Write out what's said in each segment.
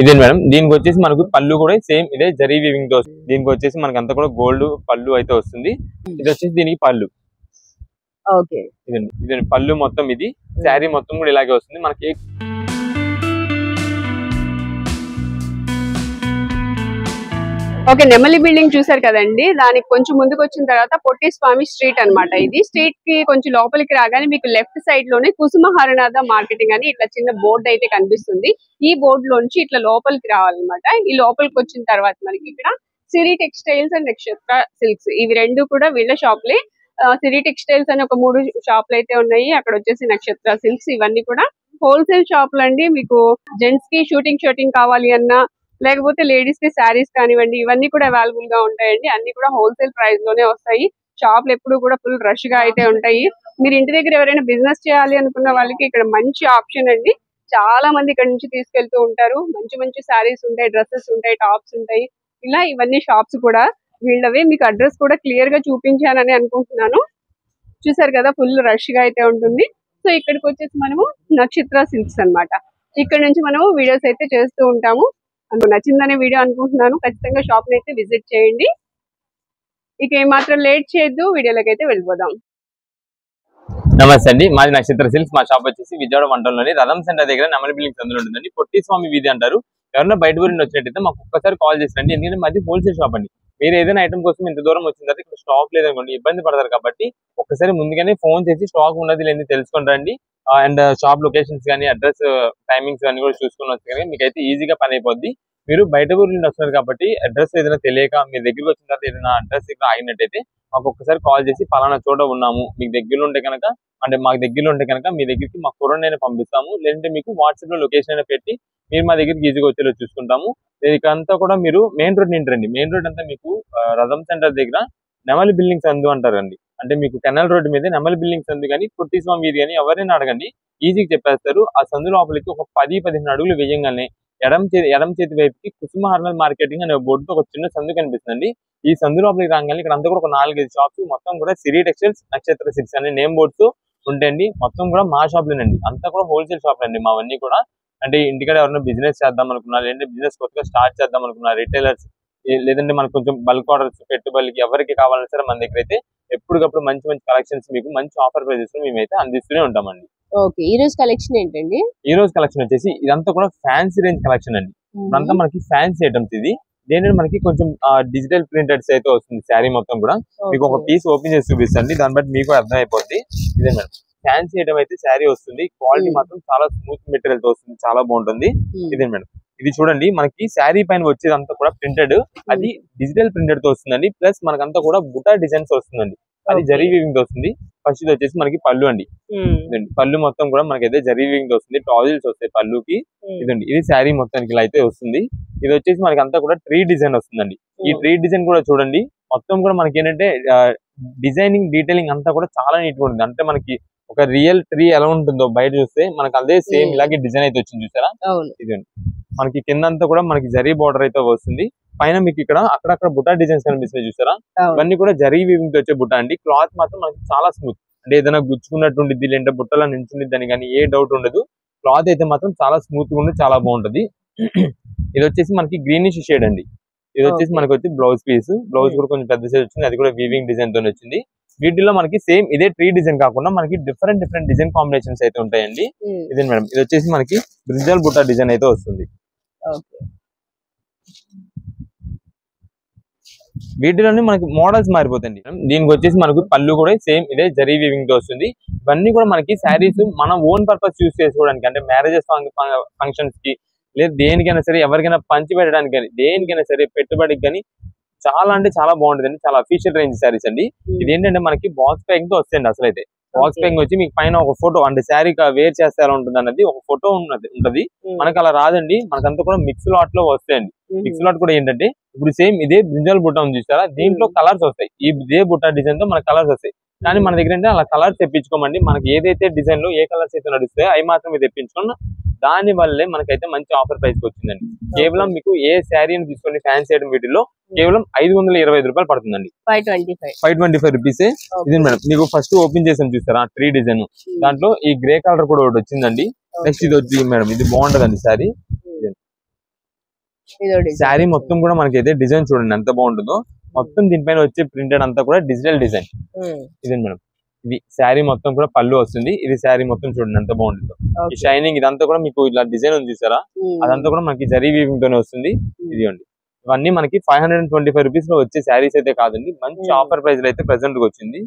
ఇదే మేడం, దీనికి వచ్చేసి మనకు పళ్ళు కూడా సేమ్ ఇదే జరీ వీవింగ్ తో వస్తుంది. దీనికి వచ్చేసి మనకి అంతా కూడా గోల్డ్ పళ్ళు అయితే వస్తుంది. ఇది వచ్చేసి దీనికి పళ్ళు. ఓకే, ఇదే పళ్ళు మొత్తం. ఇది శారీ మొత్తం కూడా ఇలాగే వస్తుంది మనకి. ఓకే, నెమలి బిల్డింగ్ చూసారు కదండి. దానికి కొంచెం ముందుకు వచ్చిన తర్వాత పొట్టి స్వామి స్ట్రీట్ అన్నమాట. ఇది స్ట్రీట్ కి కొంచెం లోపలికి రాగానే మీకు లెఫ్ట్ సైడ్ లోనే కుసుమ హరనాథ మార్కెటింగ్ అని ఇట్లా చిన్న బోర్డు అయితే కనిపిస్తుంది. ఈ బోర్డు లోంచి ఇట్లా లోపలికి రావాలన్నమాట. ఈ లోపలికి వచ్చిన తర్వాత మనకి ఇక్కడ సిరి టెక్స్టైల్స్ అండ్ నక్షత్ర సిల్క్స్, ఇవి రెండు కూడా వీళ్ళ షాప్లే. సిరి టెక్స్టైల్స్ అని ఒక 3 షాపులు అయితే ఉన్నాయి. అక్కడ వచ్చేసి నక్షత్ర సిల్క్స్, ఇవన్నీ కూడా హోల్సేల్ షాపులు అండి. మీకు జెంట్స్ కి షూటింగ్ కావాలి అన్నా, లేకపోతే లేడీస్ కి శారీస్ కానివ్వండి, ఇవన్నీ కూడా అవైలబుల్ గా ఉంటాయండి. అన్ని కూడా హోల్సేల్ ప్రైస్ లోనే వస్తాయి. షాపులు ఎప్పుడు కూడా ఫుల్ రష్ గా అయితే ఉంటాయి. మీరు ఇంటి దగ్గర ఎవరైనా బిజినెస్ చేయాలి అనుకున్న వాళ్ళకి ఇక్కడ మంచి ఆప్షన్ అండి. చాలా మంది ఇక్కడ నుంచి తీసుకెళ్తూ ఉంటారు. మంచి మంచి శారీస్ ఉంటాయి, డ్రెస్సెస్ ఉంటాయి, టాప్స్ ఉంటాయి. ఇలా ఇవన్నీ షాప్స్ కూడా వీళ్ళవే. మీకు అడ్రస్ కూడా క్లియర్ గా చూపించానని అనుకుంటున్నాను. చూసారు కదా, ఫుల్ రష్ గా అయితే ఉంటుంది. సో ఇక్కడికి వచ్చేసి మనము నక్షత్ర సిల్క్స్ అన్నమాట. ఇక్కడ నుంచి మనము వీడియోస్ అయితే చేస్తూ ఉంటాము. అందుకు నచ్చిందనే వీడియో అనుకుంటున్నాను. ఖచ్చితంగా షాప్ ని అయితే విజిట్ చేయండి. ఇక ఏమాత్రం లేట్ చేయొద్దు, వీడియోలోకి అయితే వెళ్ళిపోదాం. నమస్తే అండి, మాది నక్షత్ర సిల్క్స్. మా షాప్ వచ్చేసి విజయవాడ మండలంలోని రథం సెంటర్ దగ్గర నెమలి బిల్డింగ్స్ అందులో ఉంటుందండి. పొట్టి స్వామి వీధి అంటారు. ఎవరైనా బయట ఊరిని వచ్చినట్టయితే మాకు ఒక్కసారి కాల్ చేసండి. ఎందుకంటే మాది హోల్సేల్ షాప్ అండి. మీరు ఏదైనా ఐటమ్ కోసం ఇంత దూరం వచ్చిన తర్వాత ఇక్కడ స్టాక్ లేదనుకోండి ఇబ్బంది పడతారు. కాబట్టి ఒక్కసారి ముందుగానే ఫోన్ చేసి స్టాక్ ఉన్నది లేని తెలుసుకుంటారండి. అండ్ షాప్ లొకేషన్స్ కానీ, అడ్రస్, టైమింగ్స్ అన్ని కూడా చూసుకుని వస్తే కానీ మీకైతే ఈజీగా పని అయిపోద్ది. మీరు బయట ఊరి నుండి వస్తున్నారు కాబట్టి అడ్రస్ ఏదైనా తెలియక మీ దగ్గరికి వచ్చిన తర్వాత ఏదైనా అడ్రస్ ఇక్కడ ఆగినట్టయితే మాకు ఒక్కసారి కాల్ చేసి పలానా చోట ఉన్నాము, మీకు దగ్గరలో ఉంటే కనుక, అంటే మాకు దగ్గరలో ఉంటే కనుక మీ దగ్గరికి మా కుర్రనైనా పంపిస్తాము. లేదంటే మీకు వాట్సాప్ లో లొకేషన్ అయినా పెట్టి మీరు మా దగ్గరికి ఈజీగా వచ్చేలా చూసుకుంటాము. ఇదంతా కూడా మీరు మెయిన్ రోడ్ నింటరండి. మెయిన్ రోడ్ అంతా మీకు రథం సెంటర్ దగ్గర నెమలి బిల్డింగ్స్ అందు అంటారండి. అంటే మీకు కెనాల్ రోడ్ మీద నెమలి బిల్డింగ్స్ అందు కానీ, పొట్టి స్వామి వీధి కానీ ఎవరైనా అడగండి, ఈజీగా చెప్పేస్తారు. ఆ సందు లోపలికి ఒక 10-15 అడుగులు వేయంగానే ఎడం చేతి వైపుకి కుసుమ హర్నల్ మార్కెటింగ్ అనే బోర్డుతో ఒక చిన్న సందు కనిపిస్తుంది. ఈ సందు లోపలికి రాగానే ఇక్కడ అంతా కూడా ఒక 4-5 షాప్స్ మొత్తం కూడా సిరి టెక్స్టైల్స్, నక్షత్ర సిల్క్స్ అనే నేమ్ బోర్డ్స్ ఉంటాయండి. మొత్తం కూడా మా షాప్లేనండి. అంతా కూడా హోల్సేల్ షాప్ అండి మావన్నీ కూడా. అంటే ఇంటికాడ ఎవరైనా బిజినెస్ చేద్దాం అనుకున్నా, లేదంటే బిజినెస్ కొత్తగా స్టార్ట్ చేద్దాం అనుకున్నా, రిటైలర్స్, లేదంటే మనకు కొంచెం బల్క్ ఆర్డర్స్ పెట్టుబడికి ఎవరికి కావాలన్నా సరే మన దగ్గర అయితే ఎప్పటికప్పుడు మంచి మంచి కలెక్షన్స్ మీకు మంచి ఆఫర్ ప్రైజెస్ మేమైతే అందిస్తూనే ఉంటామండి. ఓకే, ఈ రోజు కలెక్షన్ ఏంటండి? ఈ రోజు కలెక్షన్ వచ్చేసి ఇదంతా కూడా ఫ్యాన్సీ రేంజ్ కలెక్షన్ అండి. ఇదంతా మనకి ఫ్యాన్సీ ఐటమ్స్. ఇది దేని మనకి కొంచెం డిజిటల్ ప్రింటెడ్స్ అయితే వస్తుంది. శారీ మొత్తం కూడా మీకు ఒక పీస్ ఓపెన్ చేసి చూపిస్తుంది, దాన్ని బట్టి మీకు అర్థం అయిపోద్ది. ఇదే మేడం ఫ్యాన్సీ ఐటమ్ అయితే శారీ వస్తుంది. క్వాలిటీ మాత్రం చాలా స్మూత్ మెటీరియల్ తో వస్తుంది, చాలా బాగుంటుంది. ఇదే మేడం, ఇది చూడండి మనకి శారీ పైన వచ్చేదంతా కూడా ప్రింటెడ్, అది డిజిటల్ ప్రింటెడ్ తో వస్తుందండి. ప్లస్ మనకంతా కూడా బుటా డిజైన్స్ వస్తుందండి, అది జరీ వీవింగ్ తో వస్తుంది. ఫస్ట్ ఇది వచ్చేసి మనకి పళ్ళు అండి. పళ్ళు మొత్తం కూడా మనకి అయితే జరీ వీవింగ్ తో వస్తుంది. టాజిల్స్ వస్తాయి పళ్ళుకి. ఇదండి, ఇది శారీ మొత్తానికి ఇలా అయితే వస్తుంది. ఇది వచ్చేసి మనకి అంతా కూడా ట్రీ డిజైన్ వస్తుందండి. ఈ ట్రీ డిజైన్ కూడా చూడండి మొత్తం కూడా మనకి ఏంటంటే డిజైనింగ్, డీటెయిలింగ్ అంతా కూడా చాలా నీట్ గా ఉంటుంది. అంటే మనకి ఒక రియల్ ట్రీ ఎలా ఉంటుందో బయట చూస్తే మనకి అదే సేమ్ ఇలాగే డిజైన్ అయితే వచ్చింది. చూసారా, ఇదండి మనకి కింద అంతా కూడా మనకి జరీ బార్డర్ అయితే వస్తుంది. పైన మీకు ఇక్కడ అక్కడక్కడ బుటా డిజైన్స్ కనిపిస్తున్నాయి. చూసారా, ఇవన్నీ కూడా జరీ వీవింగ్ తో వచ్చే బుట్ట అండి. క్లాత్ మాత్రం మనకి చాలా స్మూత్, అంటే ఏదైనా గుచ్చుకున్నట్టు ఉండిద్ది, లేదంటే బుట్టలా నించుండిద్దని కానీ ఏ డౌట్ ఉండదు. క్లాత్ అయితే మాత్రం చాలా స్మూత్ గా ఉండి చాలా బాగుంటది. ఇది వచ్చేసి మనకి గ్రీనిష్ షేడ్ అండి. ఇది వచ్చేసి మనకి వచ్చి బ్లౌజ్ పీస్. బ్లౌజ్ కూడా కొంచెం పెద్ద సైజ్ వచ్చింది, అది కూడా వీవింగ్ డిజైన్ తో వచ్చింది. వీటిలో మనకి సేమ్ ఇదే ట్రీ డిజైన్ కాకుండా మనకి డిఫరెంట్ డిజైన్ కాంబినేషన్స్ అయితే ఉంటాయండి. ఇదే మేడం, ఇది వచ్చేసి మనకి బ్రింజల్ బుట్టా డిజైన్ అయితే వస్తుంది. వీటిలోనే మనకి మోడల్స్ మారిపోతాయండి. దీనికి వచ్చేసి మనకు పళ్ళు కూడా సేమ్ ఇదే జరీ వీవింగ్ తో వస్తుంది. ఇవన్నీ కూడా మనకి శారీస్ మన ఓన్ పర్పస్ యూస్ చేసుకోవడానికి, అంటే మ్యారేజెస్ ఫంక్షన్స్ కి, లేదా దేనికైనా సరే, ఎవరికైనా పంచి పెట్టడానికి కానీ, దేనికైనా సరే పెట్టుబడికి కానీ చాలా అంటే చాలా బాగుంటుంది. చాలా అఫీషియల్ రేంజ్ శారీస్ అండి. ఇది ఏంటంటే మనకి బాక్స్ ప్యాకింగ్ తో వస్తాయండి. అసలు అయితే బాక్స్ ప్యాకింగ్ వచ్చి మీకు పైన ఒక ఫోటో, అంటే శారీ వేర్ చేస్తే ఎలా ఉంటుంది అన్నది ఒక ఫోటో ఉంటది. మనకి అలా రాదండి, మనకంతా కూడా మిక్స్ లాట్ లో వస్తాయండి. మిక్స్ లాట్ కూడా ఏంటంటే ఇప్పుడు సేమ్ ఇదే బ్రింజల్ బుట్ట ఉంది చూసారా, దీంట్లో కలర్స్ వస్తాయి. ఇదే బుట్ట డిజైన్ తో మనకి కలర్స్ వస్తాయి. కానీ మన దగ్గర అంటే అలా కలర్స్ తెప్పించుకోమండి. మనకి ఏదైతే డిజైన్ లో ఏ కలర్స్ అయితే నడుస్తాయో అవి మాత్రమే తెప్పించుకుని దాని వల్లే మనకైతే మంచి ఆఫర్ ప్రైస్ వచ్చిందండి. కేవలం మీకు ఏ శారీని తీసుకోండి ఫ్యాన్సీ ఐటమ్ వీటిలో కేవలం 525 రూపాయలు పడుతుందండి. 525 రూపీస్. ఇది మేడం మీకు ఫస్ట్ ఓపెన్ చేసాం చూస్తారా ట్రీ డిజైన్, దాంట్లో ఈ గ్రే కలర్ కూడా ఒకటి వచ్చిందండి. నెక్స్ట్ ఇది వచ్చి మేడం ఇది బాగుంటదండి శారీ. శారీ మొత్తం కూడా మనకైతే డిజైన్ చూడండి ఎంత బాగుంటుందో. మొత్తం దీనిపైన వచ్చే ప్రింటెడ్ అంతా కూడా డిజిటల్ డిజైన్. ఇదే మేడం, ఇది శారీ మొత్తం కూడా పళ్ళు వస్తుంది. ఇది శారీ మొత్తం చూడండి ఎంత బాగుంటుందో. ఈ షైనింగ్ ఇదంతా కూడా మీకు ఇలా డిజైన్ ఉంది చూసారా, అదంతా కూడా మనకి జరీ వీవింగ్ తోనే వస్తుంది. ఇదిగోండి, ఇవన్నీ మనకి 525 రూపీస్ లో వచ్చే శారీస్ అయితే కాదండి, మంచి ఆఫర్ ప్రైస్ లో అయితే ప్రెసెంట్ గా వచ్చింది.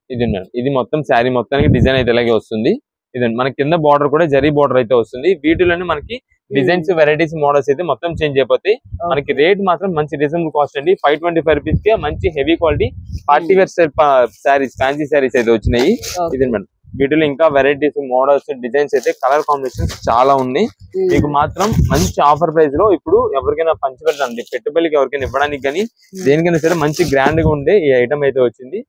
ఇది మేడం, ఇది మొత్తం శారీ మొత్తానికి డిజైన్ అయితే ఇలాగే వస్తుంది. ఇదండి, మన కింద బార్డర్ కూడా జరీ బార్డర్ అయితే వస్తుంది. వీటిలోనే మనకి డిజైన్స్, వెరైటీస్, మోడల్స్ అయితే మొత్తం చేంజ్ అయిపోతాయి. మనకి రేట్ మాత్రం మంచి రీజనబుల్ కాస్ట్ అండి. 525 రూపీస్ కి మంచి heavy quality party wear saris, fancy saris అయితే వచ్చినాయి. ఇదండి మేడం, వీటిలో ఇంకా వెరైటీస్, మోడల్స్, డిజైన్స్ అయితే కలర్ కాంబినేషన్స్ చాలా ఉన్నాయి. మీకు మాత్రం మంచి ఆఫర్ ప్రైస్ లో ఇప్పుడు ఎవరికైనా పంచిపెట్టండి, పెట్టుబడికి ఎవరికైనా ఇవ్వడానికి కానీ దేనికైనా సరే మంచి గ్రాండ్ గా ఉండే ఈ ఐటమ్ అయితే వచ్చింది.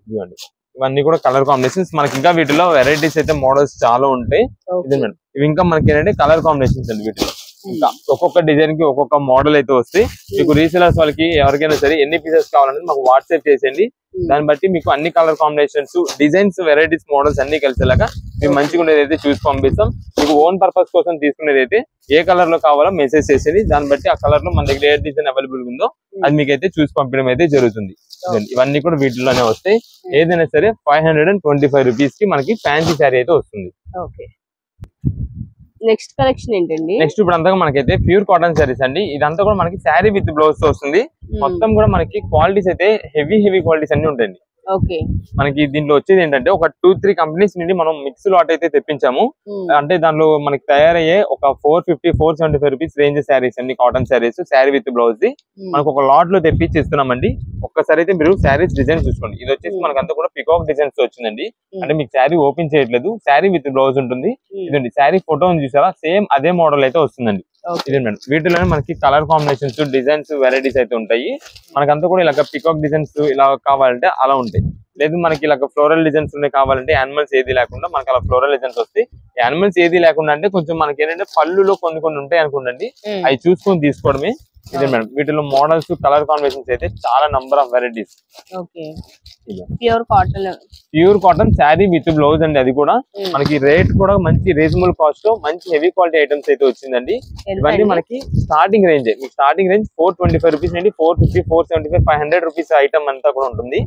ఇదిగోండి, ఇవన్నీ కూడా కలర్ కాంబినేషన్స్. మనకి ఇంకా వీటిలో వెరైటీస్ అయితే మోడల్స్ చాలా ఉంటాయి. ఇది మేడం, ఇవి ఇంకా మనకి ఏంటంటే కలర్ కాంబినేషన్స్ అండి. వీటిలో ఇంకా ఒక్కొక్క డిజైన్ కి ఒక్కొక్క మోడల్ అయితే వస్తాయి. మీకు రీసెలర్స్ వాళ్ళకి ఎవరికైనా సరే ఎన్ని పీసెస్ కావాలని మాకు వాట్సాప్ చేసేయండి. దాన్ని బట్టి మీకు అన్ని colour combinations, designs, varieties, models అన్ని కలిసేలాగా మేము మంచిగా ఉండేది అయితే చూసి పంపిస్తాం. మీకు ఓన్ పర్పస్ కోసం తీసుకునేది అయితే ఏ కలర్ లో కావాలో మెసేజ్ చేసేది, దాన్ని బట్టి ఆ కలర్ లో మన దగ్గర ఏ డిజైన్ అవైలబుల్ ఉందో అది మీకు అయితే చూసి పంపించడం అయితే జరుగుతుంది. ఇవన్నీ కూడా వీటిలోనే వస్తాయి. ఏదైనా సరే 525 రూపీస్ కి మనకి ఫ్యాన్సీ శారీ అయితే వస్తుంది. నెక్స్ట్ కలెక్షన్ ఏంటండి? నెక్స్ట్ ఇప్పుడు అంతా మనకైతే ప్యూర్ కాటన్ శారీస్ అండి. ఇదంతా కూడా మనకి శారీ విత్ బ్లౌజ్ తో వస్తుంది. మొత్తం కూడా మనకి క్వాలిటీస్ అయితే హెవీ క్వాలిటీస్ అన్ని ఉంటాయండి. మనకి దీంట్లో వచ్చేది ఏంటంటే ఒక 2-3 కంపెనీస్ నుండి మనం మిక్స్ లాట్ అయితే తెప్పించాము. అంటే దానిలో మనకి తయారయ్యే ఒక 450-475 రూపీస్ రేంజ్ శారీస్ అన్ని cotton saris, sari with blouse the మనకు ఒక లాట్ లో తెప్పించి ఇస్తున్నామండి. ఒక్కసారి అయితే మీరు శారీస్ డిజైన్ చూసుకోండి. ఇది వచ్చేసి మనకు అంతా కూడా పికాక్ డిజైన్స్ వచ్చిందండి. అంటే మీకు శారీ ఓపెన్ చేయట్లేదు, శారీ విత్ బ్లౌజ్ ఉంటుంది. ఇదండి శారీ ఫోటో చూసారా, సేమ్ అదే మోడల్ అయితే వస్తుందండి. ఇదే మేడం, వీటిలోనే మనకి కలర్ కాంబినేషన్స్, డిజైన్స్, వెరైటీస్ అయితే ఉంటాయి. మనకంతా కూడా ఇలా పికాక్ డిజైన్స్ ఇలా కావాలంటే అలా ఉంటాయి. లేదు మనకి ఇలా ఫ్లోరల్ డిజైన్స్ ఉన్నాయి కావాలంటే, యానిమల్స్ ఏది లేకుండా మనకి అలా ఫ్లోరల్ డిజైన్స్ వస్తాయి. యానిమల్స్ ఏది లేకుండా అంటే కొంచెం మనకి ఏంటంటే పళ్ళులో కొన్ని ఉంటాయి అనుకోండి, అవి చూసుకొని తీసుకోవడమే. ఇదే మేడం, వీటిలో మోడల్స్, కలర్ కాంబినేషన్స్ అయితే చాలా number of varieties. Pure cotton sari with blouse అండి. అది కూడా మనకి రేట్ కూడా మంచి రీజనబుల్ కాస్ట్ లో మంచి హెవీ క్వాలిటీ ఐటమ్స్ అయితే వచ్చిందండి. ఇవన్నీ మనకి స్టార్టింగ్ రేంజ్, మీకు స్టార్టింగ్ రేంజ్ 425 రూపీస్ నుండి 450, 475, 500 రూపీస్ ఐటమ్ అంతా కూడా ఉంటుంది.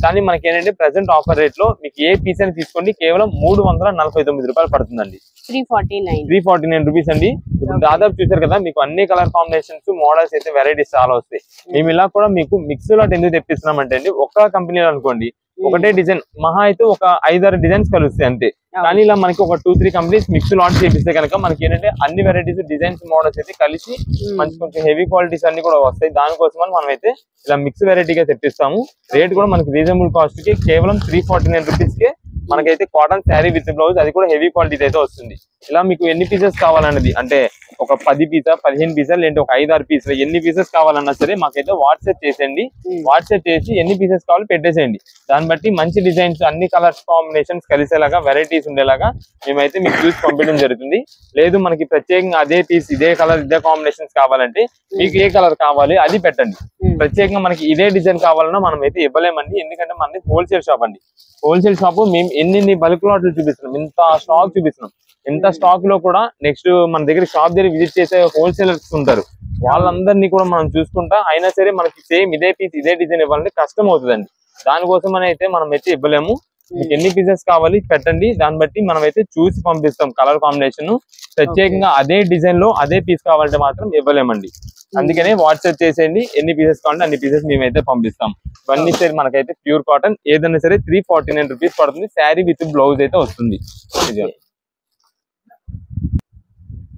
కానీ మనకి ఏంటంటే ప్రెసెంట్ ఆఫర్ రేట్ లో మీకు ఏ పీస్ అని తీసుకోండి కేవలం 349 రూపాయలు పడుతుందండి. 349 రూపీస్ అండి. ఇప్పుడు దాదాపు చూసారు కదా, మీకు అన్ని కలర్ కాంబినేషన్స్, మోడల్స్ అయితే వెరైటీస్ చాలా వస్తాయి. మేము ఇలా కూడా మీకు మిక్స్ లాట్ ఎందుకు తెప్పిస్తున్నాం అంటే అండి, ఒక్క కంపెనీలో అనుకోండి ఒకటే డిజైన్ మహా అయితే ఒక 5-6 డిజైన్స్ కలుస్తాయి అంతే. కానీ ఇలా మనకి ఒక 2-3 కంపెనీస్ మిక్స్ లాట్ చేపిస్తే కనుక మనకి ఏంటంటే అన్ని వెరైటీస్, డిజైన్స్, మోడల్స్ అయితే కలిసి మంచి కొంచెం హెవీ క్వాలిటీస్ అన్ని కూడా వస్తాయి. దానికోసం మనం అయితే ఇలా మిక్స్ వెరైటీగా తెప్పిస్తాము. రేట్ కూడా మనకి రీజనబుల్ కాస్ట్ కి కేవలం 349 రూపీస్ కే మనకైతే కాటన్ శారీ విత్ బ్లౌజ్, అది కూడా హెవీ క్వాలిటీ అయితే వస్తుంది. ఇలా మీకు ఎన్ని పీసెస్ కావాలన్నది అంటే ఒక 10 పీసా, 15 పీసా, లేదంటే ఒక 5-6 పీసులు ఎన్ని పీసెస్ కావాలన్నా సరే మాకైతే వాట్సాప్ చేసేయండి. వాట్సాప్ చేసి ఎన్ని పీసెస్ కావాలో పెట్టేసేయండి. దాన్ని బట్టి మంచి డిజైన్స్, అన్ని కలర్స్ కాంబినేషన్స్ కలిసేలాగా, వెరైటీస్ ఉండేలాగా మేమైతే మీకు చూసి పంపించడం జరుగుతుంది. లేదు మనకి ప్రత్యేకంగా అదే పీస్, ఇదే కలర్, ఇదే కాంబినేషన్స్ కావాలంటే మీకు ఏ కలర్ కావాలి అది పెట్టండి. ప్రత్యేకంగా మనకి ఇదే డిజైన్ కావాలన్నా మనం అయితే ఇవ్వలేమండి. ఎందుకంటే మనది హోల్సేల్ షాప్ అండి. హోల్సేల్ షాప్ మేము ఎన్ని బల్క్ లాట్లు చూపిస్తున్నాం, ఇంత స్టాక్ చూపిస్తున్నాం. ఇంత స్టాక్ లో కూడా నెక్స్ట్ మన దగ్గర షాప్ దగ్గర విజిట్ చేసే హోల్సేలర్స్ ఉంటారు, వాళ్ళందరినీ కూడా మనం చూసుకుంటా అయినా సరే మనకి సేమ్ ఇదే పీస్, ఇదే డిజైన్ ఇవ్వాలంటే కష్టం అవుతుందండి. దానికోసం అయితే మనం అయితే ఇవ్వలేము. మీకు ఎన్ని పీసెస్ కావాలి పెట్టండి, దాన్ని బట్టి మనం అయితే చూసి పంపిస్తాం కలర్ కాంబినేషన్. ప్రత్యేకంగా అదే డిజైన్ లో అదే పీస్ కావాలంటే మాత్రం ఇవ్వలేమండి. అందుకనే వాట్సాప్ చేసేయండి, ఎన్ని పీసెస్ కావాలంటే అన్ని పీసెస్ మేమైతే పంపిస్తాం. ఇవన్నీ సరే మనకైతే ప్యూర్ కాటన్ ఏదైనా సరే 349 రూపీస్ పడుతుంది. శారీ విత్ బ్లౌజ్ అయితే వస్తుంది.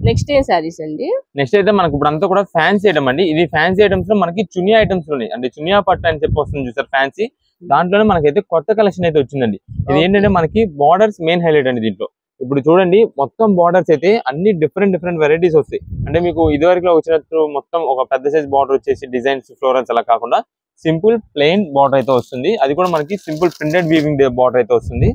నెక్స్ట్ ఏ సారీస్ అండి? నెక్స్ట్ అయితే మనకు ఇప్పుడు అంతా కూడా ఫ్యాన్సీ ఐటమ్ అండి. ఇది ఫ్యాన్సీ ఐటమ్స్ లో మనకి చునియా ఐటమ్స్ ఉన్నాయి, అంటే చునియా పట్టు అని చెప్పి వస్తుంది చూసారు ఫ్యాన్సీ. దాంట్లోనే మనకైతే కొత్త కలెక్షన్ అయితే వచ్చిందండి. ఇది ఏంటంటే మనకి బార్డర్స్ మెయిన్ హైలైట్ అండి దీంట్లో. ఇప్పుడు చూడండి మొత్తం బార్డర్స్ అయితే అన్ని డిఫరెంట్ వెరైటీస్ వస్తాయి. అంటే మీకు ఇదివరకు వచ్చినట్టు మొత్తం ఒక పెద్ద సైజ్ బార్డర్ వచ్చేసి డిజైన్స్, ఫ్లోరల్స్ అలా కాకుండా సింపుల్ ప్లెయిన్ బార్డర్ అయితే వస్తుంది. అది కూడా మనకి సింపుల్ ప్రింటెడ్ వీవింగ్ బార్డర్ అయితే వస్తుంది.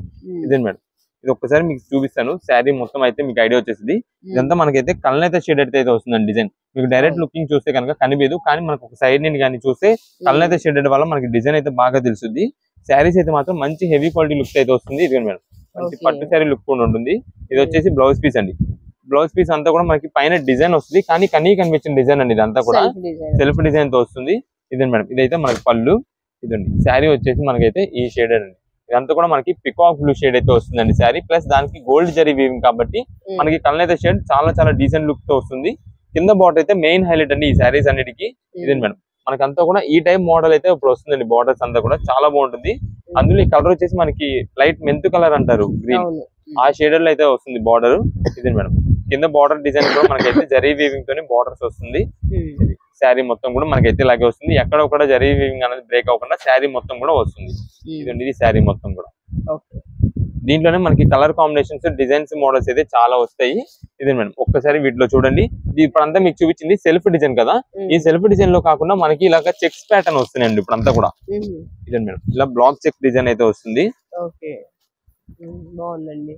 ఇదే మేడం, ఇది ఒక్కసారి మీకు చూపిస్తాను. శారీ మొత్తం అయితే మీకు ఐడియా వచ్చేసింది. ఇదంతా మనకైతే కల్నేత షేడ్ అయితే వస్తుందండి. డిజైన్ మీకు డైరెక్ట్ లుకింగ్ చూస్తే కనుక కనిపించదు, కానీ మనకు ఒక సైడ్ నుండి కానీ చూస్తే కల్నేత షేడెడ్ వల్ల మనకి డిజైన్ అయితే బాగా తెలుస్తుంది. శారీస్ అయితే మాత్రం మంచి హెవీ క్వాలిటీ లుక్స్ అయితే వస్తుంది. ఇది మేడం మంచి పట్టు శారీ లుక్ కూడా ఉంటుంది. ఇది వచ్చేసి బ్లౌజ్ పీస్ అండి. బ్లౌజ్ పీస్ అంతా కూడా మనకి పైన డిజైన్ వస్తుంది, కానీ కనిపించిన డిజైన్ అండి ఇదంతా కూడా సెల్ఫ్ డిజైన్ తో వస్తుంది. ఇదండి మేడం, ఇదైతే మనకి పళ్ళు. ఇదండి శారీ వచ్చేసి మనకైతే ఈ షేడెడ్ అండి. ఇదంతా కూడా మనకి పికాక్ బ్లూ షేడ్ అయితే వస్తుందండి శారీ, ప్లస్ దానికి గోల్డ్ జరీ వీవింగ్ కాబట్టి మనకి కలనైతే షేడ్ చాలా చాలా డీసెంట్ లుక్ తో వస్తుంది. కింద బార్డర్ అయితే మెయిన్ హైలైట్ అండి ఈ శారీస్ అన్నిటికీ. ఇదండి మేడం, మనకంతా కూడా ఈ టైప్ మోడల్ అయితే ఇప్పుడు వస్తుందండి. బార్డర్స్ అంతా కూడా చాలా బాగుంటుంది. అందులో ఈ కలర్ వచ్చేసి మనకి లైట్ మెంత్ కలర్ అంటారు, గ్రీన్, ఆ షేడర్ లో అయితే వస్తుంది బార్డర్. ఇదండి మేడం, కింద బార్డర్ డిజైన్ కూడా మనకైతే జరీ వీవింగ్ తోని బార్డర్స్ వస్తుంది. శారీ మొత్తం కూడా మనకైతే ఇలాగే వస్తుంది, ఎక్కడ కూడా జరీ వీవింగ్ అనేది బ్రేక్ అవ్వకుండా శారీ మొత్తం కూడా వస్తుంది. ఇదండి ఇది శారీ మొత్తం కూడా. దీంట్లోనే మనకి కలర్ కాంబినేషన్స్, డిజైన్స్, మోడల్స్ అయితే చాలా వస్తాయి. ఇదే మేడం, ఒక్కసారి వీటిలో చూడండి. ఇప్పుడంతా మీకు చూపించింది సెల్ఫ్ డిజైన్ కదా, ఈ సెల్ఫ్ డిజైన్ లో కాకుండా మనకి ఇలాగా చెక్స్ ప్యాటర్న్ వస్తున్నాయండి ఇప్పుడంతా కూడా. ఇదే మేడం, ఇలా బ్లాక్ చెక్ డిజైన్ అయితే వస్తుంది. బాగుందండి.